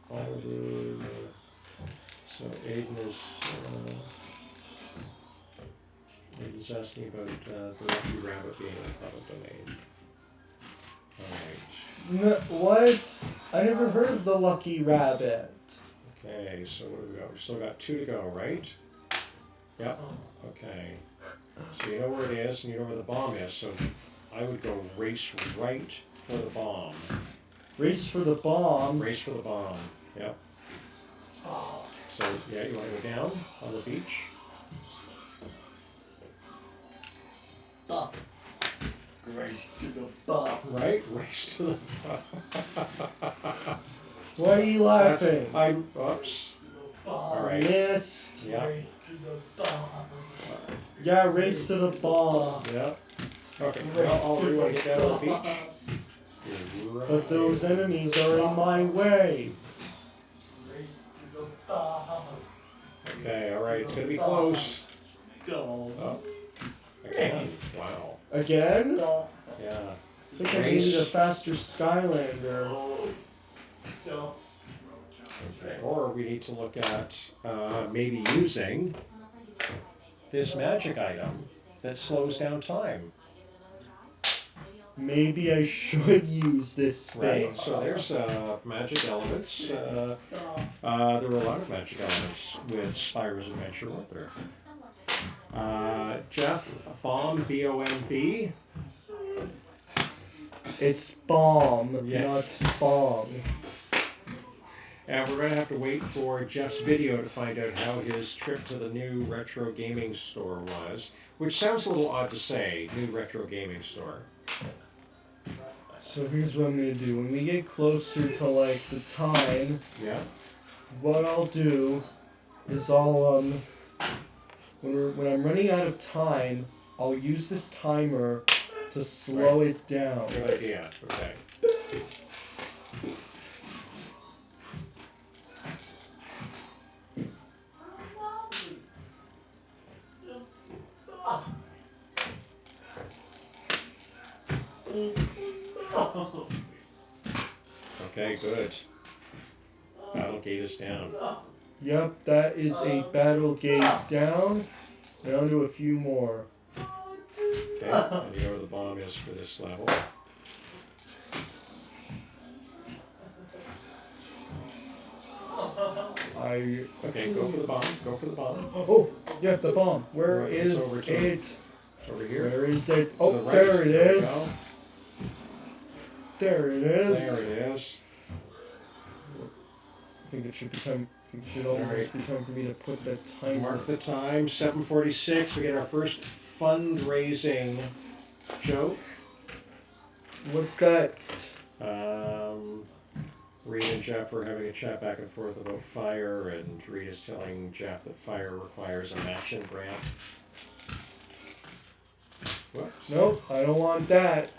[SPEAKER 2] Oliver, so Aiden's asking about the Lucky Rabbit being in the public domain. Alright.
[SPEAKER 1] What? I never heard of the Lucky Rabbit.
[SPEAKER 2] Okay, so what do we got? We still got 2 to go, right? Yep. Okay. So you know where it is and you know where the bomb is, so I would go race right for the bomb.
[SPEAKER 1] Race for the bomb.
[SPEAKER 2] Race for the bomb. Yep. So yeah, you want to go down on the beach?
[SPEAKER 3] Up. Race to the bar.
[SPEAKER 2] Right? Race to the bomb.
[SPEAKER 1] Why are you laughing?
[SPEAKER 2] Oops. Alright.
[SPEAKER 1] Missed.
[SPEAKER 2] Yeah.
[SPEAKER 3] Race to the bar.
[SPEAKER 1] Yeah, race to the bomb.
[SPEAKER 2] Yeah. Okay. Now Oliver, you want to get down on the beach? Right.
[SPEAKER 1] But those enemies are in my way.
[SPEAKER 3] Race to the bar.
[SPEAKER 2] Okay, alright, it's gonna be close.
[SPEAKER 3] Go.
[SPEAKER 2] Oh. Again. Wow.
[SPEAKER 1] Again?
[SPEAKER 2] Yeah.
[SPEAKER 1] I think I needed a faster Skylander.
[SPEAKER 3] Go.
[SPEAKER 2] Okay. Or we need to look at maybe using this magic item that slows down time.
[SPEAKER 1] Maybe I should use this thing.
[SPEAKER 2] Right. So there's magic elements. There were a lot of magic elements with Spyro's Adventure, weren't there? Jeff, bomb, B-O-M-B.
[SPEAKER 1] It's bomb,
[SPEAKER 2] Yes.
[SPEAKER 1] not bomb.
[SPEAKER 2] And we're going to have to wait for Jeff's video to find out how his trip to the new retro gaming store was. Which sounds a little odd to say, new retro gaming store.
[SPEAKER 1] So here's what I'm gonna do. When we get closer to like the time,
[SPEAKER 2] Yeah.
[SPEAKER 1] what I'll do is I'll when I'm running out of time, I'll use this timer to slow it down.
[SPEAKER 2] Good idea. Okay. Okay, good. Battle gate is down.
[SPEAKER 1] Yep, that is a battle gate down. And I'll do a few more.
[SPEAKER 2] Okay, and you know where the bomb is for this level. Okay, go for the bomb. Go for the bomb.
[SPEAKER 1] Oh, yeah, the bomb. Where
[SPEAKER 2] Right,
[SPEAKER 1] is
[SPEAKER 2] it's over to-
[SPEAKER 1] it?
[SPEAKER 2] It's over here.
[SPEAKER 1] Where is it?
[SPEAKER 2] To
[SPEAKER 1] Oh,
[SPEAKER 2] the right.
[SPEAKER 1] there it
[SPEAKER 2] we
[SPEAKER 1] is.
[SPEAKER 2] go.
[SPEAKER 1] There it is.
[SPEAKER 2] There it is.
[SPEAKER 1] I think it should be time. I think it should almost be time for me to put that timer.
[SPEAKER 2] Mark the time, 7:46. We get our first fundraising joke.
[SPEAKER 1] What's that?
[SPEAKER 2] Rita and Jeff are having a chat back and forth about fire, and Rita's telling Jeff that fire requires a matching grant. What?
[SPEAKER 1] Nope, I don't want that.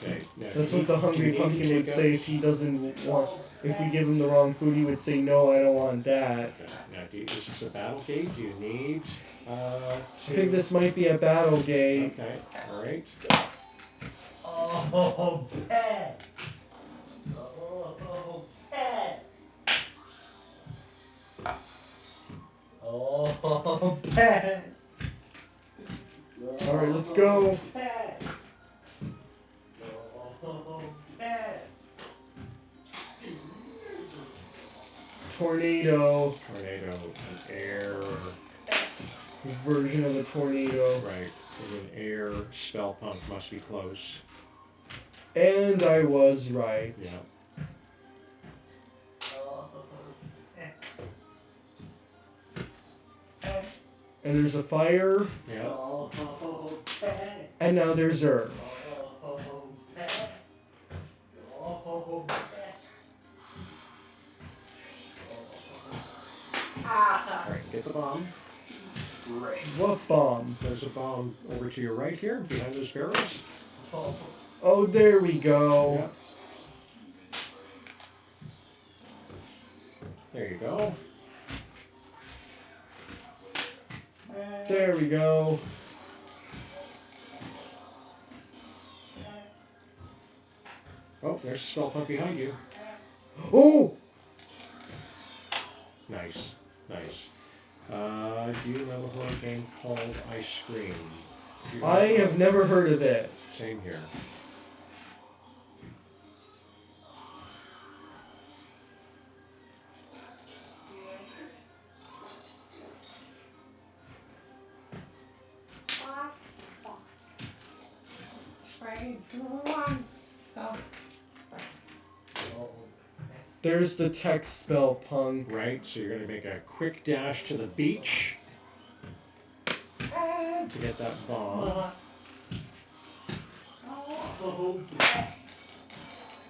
[SPEAKER 2] Okay. Now,
[SPEAKER 1] That's
[SPEAKER 2] do you
[SPEAKER 1] what the
[SPEAKER 2] need- do you
[SPEAKER 1] hungry
[SPEAKER 2] need to
[SPEAKER 1] pumpkin would
[SPEAKER 2] take
[SPEAKER 1] say
[SPEAKER 2] out-
[SPEAKER 1] if he doesn't want. If we give him the wrong food, he would say, "No, I don't want that."
[SPEAKER 2] Okay. Now, is this a battle gate? Do you need
[SPEAKER 1] I think this might be a battle gate.
[SPEAKER 2] Okay. All right.
[SPEAKER 3] Oh, pet. Oh, pet. Oh, pet.
[SPEAKER 1] All right, let's go.
[SPEAKER 3] Pet. Oh, pet.
[SPEAKER 1] Tornado
[SPEAKER 2] Tornado, an air.
[SPEAKER 1] version of a tornado.
[SPEAKER 2] Right. An air spell punk must be close.
[SPEAKER 1] And I was right.
[SPEAKER 2] Yeah.
[SPEAKER 1] And there's a fire,
[SPEAKER 2] Yeah.
[SPEAKER 3] Oh, pet.
[SPEAKER 1] and now there's earth.
[SPEAKER 3] Oh, pet. Oh, pet.
[SPEAKER 2] All right. Get the bomb.
[SPEAKER 3] Great.
[SPEAKER 1] What bomb?
[SPEAKER 2] There's a bomb over to your right here, behind those barrels.
[SPEAKER 3] Oh,
[SPEAKER 1] Oh, there we go.
[SPEAKER 2] Yeah. There you go.
[SPEAKER 1] There we go.
[SPEAKER 2] Oh, there's a spell punk behind you.
[SPEAKER 1] Oh!
[SPEAKER 2] Nice. Nice. Do you know a horror game called Ice Cream? Do you know
[SPEAKER 1] I
[SPEAKER 2] that?
[SPEAKER 1] have never heard of it.
[SPEAKER 2] Same here.
[SPEAKER 1] There's the text spell punk.
[SPEAKER 2] Right, so you're going to make a quick dash to the beach to get that bomb.
[SPEAKER 3] oh, pet.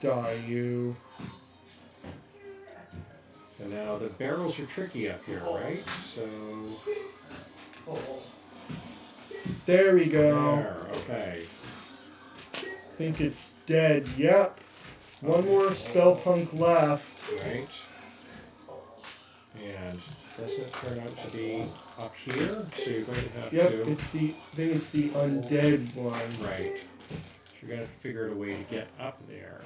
[SPEAKER 1] Die you.
[SPEAKER 2] And now the barrels are tricky up here, right? So,
[SPEAKER 3] Oh,
[SPEAKER 1] There we go.
[SPEAKER 2] there, okay.
[SPEAKER 1] Think it's dead. Yep. One more spell punk left.
[SPEAKER 2] Right. And does it turn out to be up here? So you're going to have
[SPEAKER 1] Yep,
[SPEAKER 2] to...
[SPEAKER 1] it's the. I think it's the undead one.
[SPEAKER 2] Right. So you're going to have to figure out a way to get up there.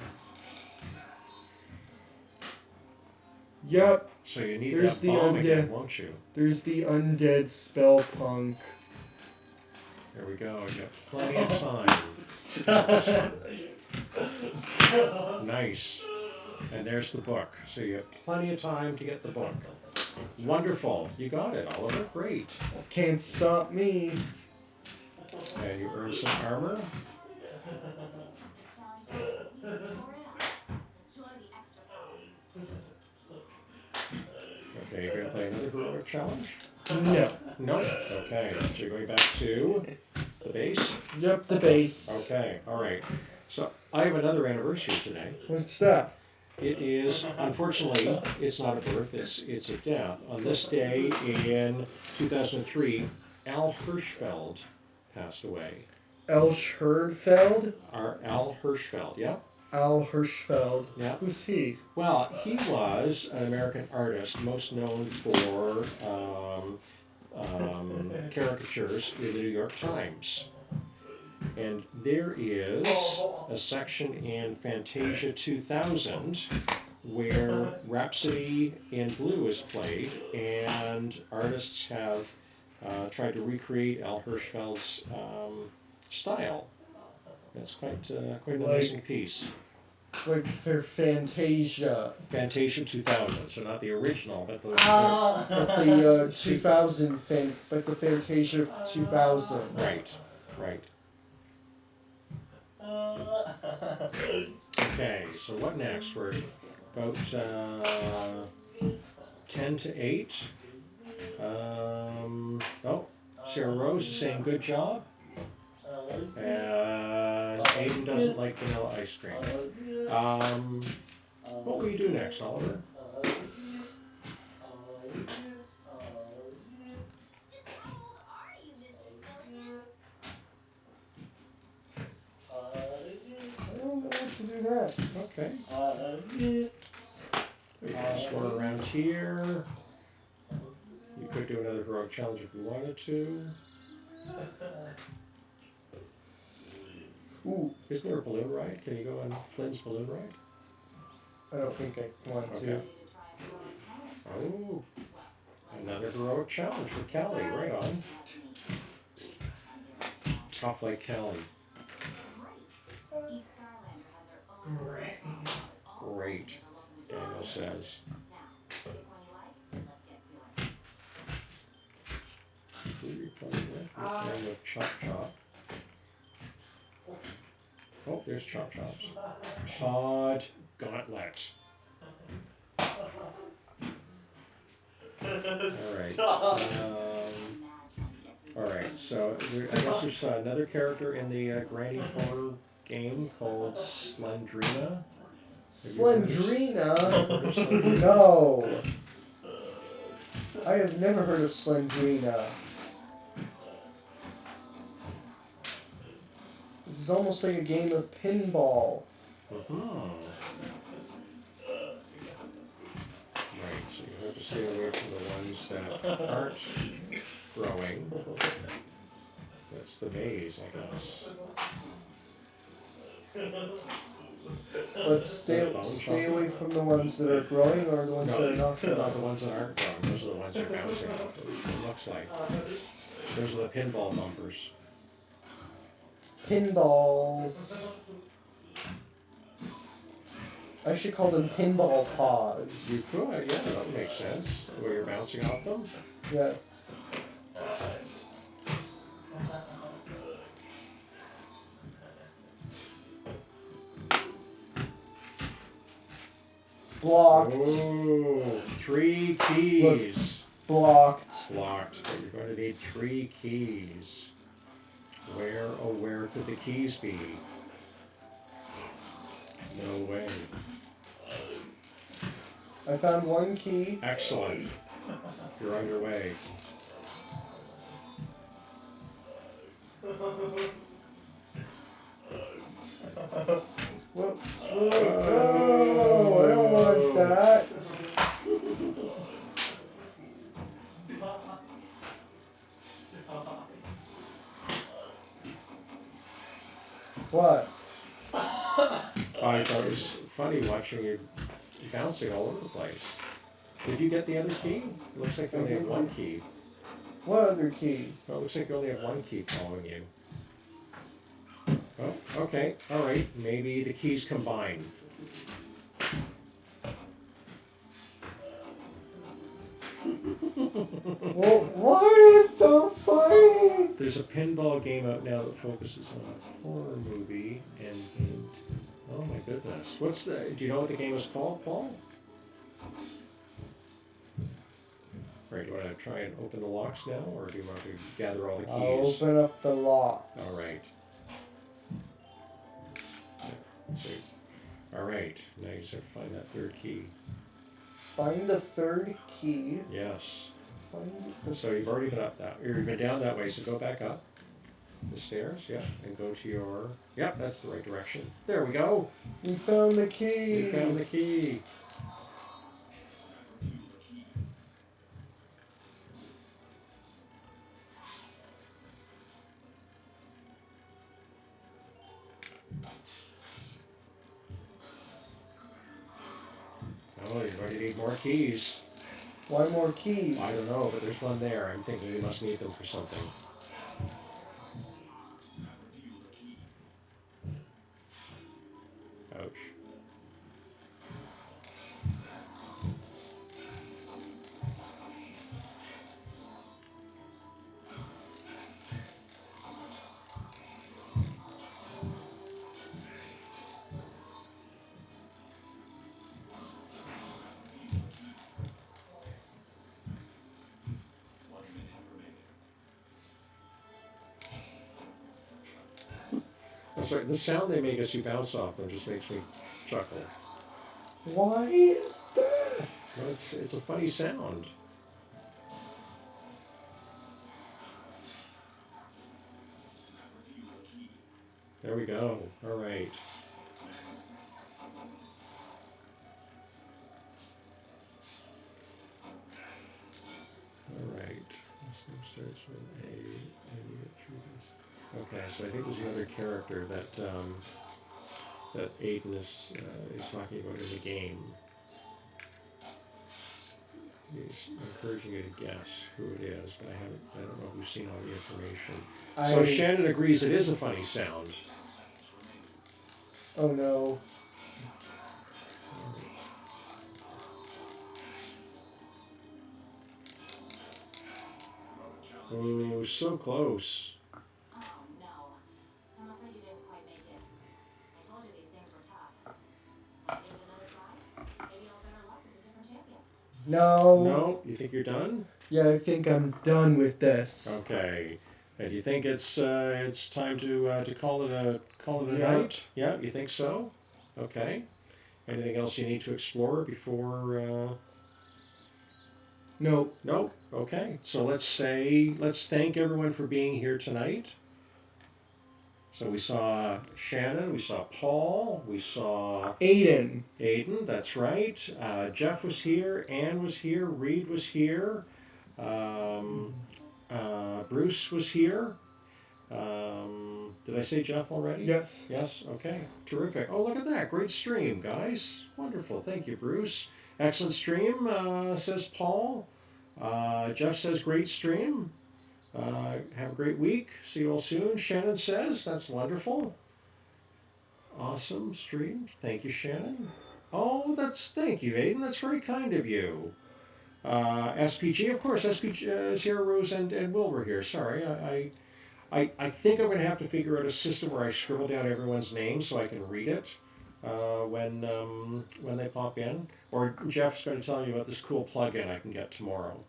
[SPEAKER 1] Yep.
[SPEAKER 2] So you need
[SPEAKER 1] There's
[SPEAKER 2] that
[SPEAKER 1] the
[SPEAKER 2] bomb again,
[SPEAKER 1] undead.
[SPEAKER 2] won't you?
[SPEAKER 1] There's the undead spell punk.
[SPEAKER 2] There we go. You have plenty of time. Nice. And there's the book. So you have plenty of time to get the book. Wonderful. You got it, Oliver. Great.
[SPEAKER 1] Can't stop me.
[SPEAKER 2] And you earned some armor.
[SPEAKER 4] Challenge complete. Tore it up. Enjoy the extra power.
[SPEAKER 2] Okay, you're going to play another heroic challenge?
[SPEAKER 1] No.
[SPEAKER 2] No. Okay, so you're going back to the base?
[SPEAKER 1] Yep, the base.
[SPEAKER 2] Okay, all right. So I have another anniversary today.
[SPEAKER 1] What's that?
[SPEAKER 2] It is, unfortunately, it's not a birth, it's a death. On this day in 2003, Al Hirschfeld passed away.
[SPEAKER 1] Al Hirschfeld?
[SPEAKER 2] Al Hirschfeld, yeah?
[SPEAKER 1] Al Hirschfeld.
[SPEAKER 2] Yeah.
[SPEAKER 1] Who's he?
[SPEAKER 2] Well, he was an American artist, most known for caricatures in the New York Times. And there is a section in Fantasia 2000 where Rhapsody in Blue is played, and artists have tried to recreate Al Hirschfeld's style. That's quite an amazing piece.
[SPEAKER 1] Like for Fantasia.
[SPEAKER 2] Fantasia 2000, so not the original, but the
[SPEAKER 1] But the 2000 but the Fantasia 2000.
[SPEAKER 2] right. Okay, so what next? We're about 10 to 8. Sarah Rose is saying good job. And Aiden doesn't like vanilla ice cream. What will you do next, Oliver?
[SPEAKER 4] Just how old are you, Mr. Skeleton?
[SPEAKER 1] I don't know what to do next.
[SPEAKER 2] Okay. We can explore around here. You could do another heroic challenge if you wanted to.
[SPEAKER 1] Ooh,
[SPEAKER 2] Isn't there a balloon ride? Can you go on Flynn's balloon ride?
[SPEAKER 1] I don't think I want
[SPEAKER 2] Okay.
[SPEAKER 1] to.
[SPEAKER 4] Ready to try a heroic challenge?
[SPEAKER 2] Oh, another heroic challenge for Callie. Right on. Tough like Callie.
[SPEAKER 4] Great. Each Skylander has their own
[SPEAKER 3] Great.
[SPEAKER 4] but all
[SPEAKER 2] Great,
[SPEAKER 4] Skylanders are welcome to try
[SPEAKER 2] Daniel
[SPEAKER 4] it.
[SPEAKER 2] says.
[SPEAKER 4] Now, pick one you like. Let's get to it.
[SPEAKER 2] Who are you playing with? You're playing with Chop Chop. Oh, there's Chop Chops. Pod Gauntlet. Alright. Alright, so I guess there's another character in the Granny Horror game called Slendrina.
[SPEAKER 1] Slendrina? No. I have never heard of Slendrina. This is almost like a game of pinball.
[SPEAKER 2] Right, so you have to stay away from the ones that aren't growing. That's the maze, I guess.
[SPEAKER 1] But stay away from the ones that are growing or the ones that are not
[SPEAKER 2] Not
[SPEAKER 1] growing.
[SPEAKER 2] the ones that aren't growing, those are the ones you're bouncing off of, it looks like. Those are the pinball bumpers.
[SPEAKER 1] Pinballs. I should call them pinball
[SPEAKER 2] You
[SPEAKER 1] pods.
[SPEAKER 2] could, yeah, that would make sense. Where you're bouncing off them.
[SPEAKER 1] Yes. Blocked.
[SPEAKER 2] Ooh, 3 keys.
[SPEAKER 1] Blocked.
[SPEAKER 2] Blocked, but you're going to need 3 keys. Where, oh, where could the keys be? No way.
[SPEAKER 1] I found one key.
[SPEAKER 2] Excellent. You're underway.
[SPEAKER 1] Whoop. No, I don't want that. What?
[SPEAKER 2] I thought it was funny watching you bouncing all over the place. Did you get the other key? It looks like you only have one key.
[SPEAKER 1] What other key?
[SPEAKER 2] Well, it looks like you only have one key following you. Oh, okay, alright. Maybe the keys combine.
[SPEAKER 1] Well, why is so funny?
[SPEAKER 2] There's a pinball game out now that focuses on a horror movie and game. Oh my goodness. What's the? Do you know what the game is called, Paul? Right, do you want to try and open the locks now, or do you want to gather all the
[SPEAKER 1] I'll
[SPEAKER 2] keys?
[SPEAKER 1] open up the locks.
[SPEAKER 2] All right. So, all right, now you just have to find that third key.
[SPEAKER 1] Find the third key.
[SPEAKER 2] Yes.
[SPEAKER 1] Find the
[SPEAKER 2] So you've already been up that, or you've been down that way, so go back up the stairs, yeah, and go to your, yep, that's the right direction. There we go.
[SPEAKER 1] We found the key.
[SPEAKER 2] You found the key. Oh, you're going to need more keys.
[SPEAKER 1] Why more keys?
[SPEAKER 2] I don't know, but there's one there. I'm thinking you must need them for something. Ouch. I'm sorry, the sound they make as you bounce off them just makes me chuckle.
[SPEAKER 1] Why is that?
[SPEAKER 2] Well, it's a funny sound. There we go. All right. All right. This thing starts with A, and we get through this. Okay, so I think there's another character that Aiden is talking about in the game. He's encouraging you to guess who it is, but I don't know if we've seen all the information. So Shannon agrees it is a funny sound.
[SPEAKER 1] Oh no.
[SPEAKER 2] Oh, so close.
[SPEAKER 4] Oh no. I'm afraid you didn't quite make it. I told you these things were tough. Give it another try. Maybe I'll better luck with a different champion.
[SPEAKER 1] No.
[SPEAKER 2] No? You think you're done?
[SPEAKER 1] Yeah, I think I'm done with this.
[SPEAKER 2] Okay. And you think it's time to call it a
[SPEAKER 1] Yeah.
[SPEAKER 2] night? Yeah, you think so? Okay. Anything else you need to explore before?
[SPEAKER 1] Nope.
[SPEAKER 2] Nope. Okay. So let's thank everyone for being here tonight. So we saw Shannon, we saw Paul, we saw
[SPEAKER 1] Aiden.
[SPEAKER 2] That's right. Jeff was here, Ann was here, Reed was here, Bruce was here. Did I say Jeff already?
[SPEAKER 1] Yes.
[SPEAKER 2] Yes? Okay. Terrific. Oh, look at that. Great stream, guys. Wonderful. Thank you, Bruce. Excellent stream, says Paul. Jeff says great stream. Have a great week. See you all soon. Shannon says that's wonderful. Awesome stream. Thank you, Shannon. Oh, thank you, Aiden. That's very kind of you. SPG, of course. SPG, Sierra Rose and Will were here. Sorry, I think I'm going to have to figure out a system where I scribble down everyone's name so I can read it when they pop in. Or Jeff's going to tell you about this cool plugin I can get tomorrow.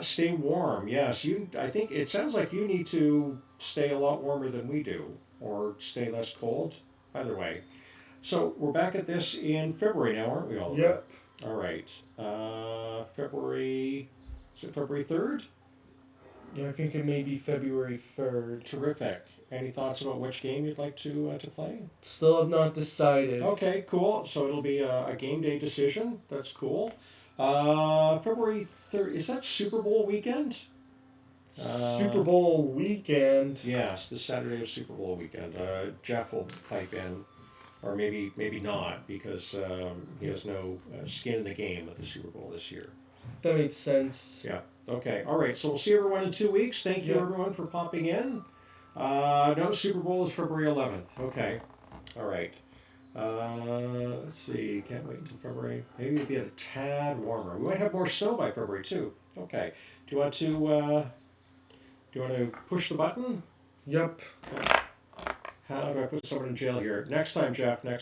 [SPEAKER 2] Stay warm. Yes, I think it sounds like you need to stay a lot warmer than we do, or stay less cold. Either way. So we're back at this in February now, aren't we all?
[SPEAKER 1] Yep.
[SPEAKER 2] All right. February. Is it February 3rd?
[SPEAKER 1] Yeah, I think it may be February 3rd.
[SPEAKER 2] Terrific. Any thoughts about which game you'd like to play?
[SPEAKER 1] Still have not decided.
[SPEAKER 2] Okay, cool. So it'll be a game day decision. That's cool. February 3rd. Is that Super Bowl weekend?
[SPEAKER 1] Super Bowl weekend.
[SPEAKER 2] Yes, the Saturday of Super Bowl weekend. Jeff will pipe in, or maybe not, because he has no skin in the game at the Super Bowl this year.
[SPEAKER 1] That makes sense.
[SPEAKER 2] Yeah. Okay. All right. So we'll see everyone in 2 weeks. Thank you, everyone, for popping in. No, Super Bowl is February 11th. Okay. All right. Let's see. Can't wait until February. Maybe it'll be a tad warmer. We might have more snow by February too. Okay. Do you want to push the button?
[SPEAKER 1] Yep.
[SPEAKER 2] How do I put someone in jail here? Next time, Jeff. Next time.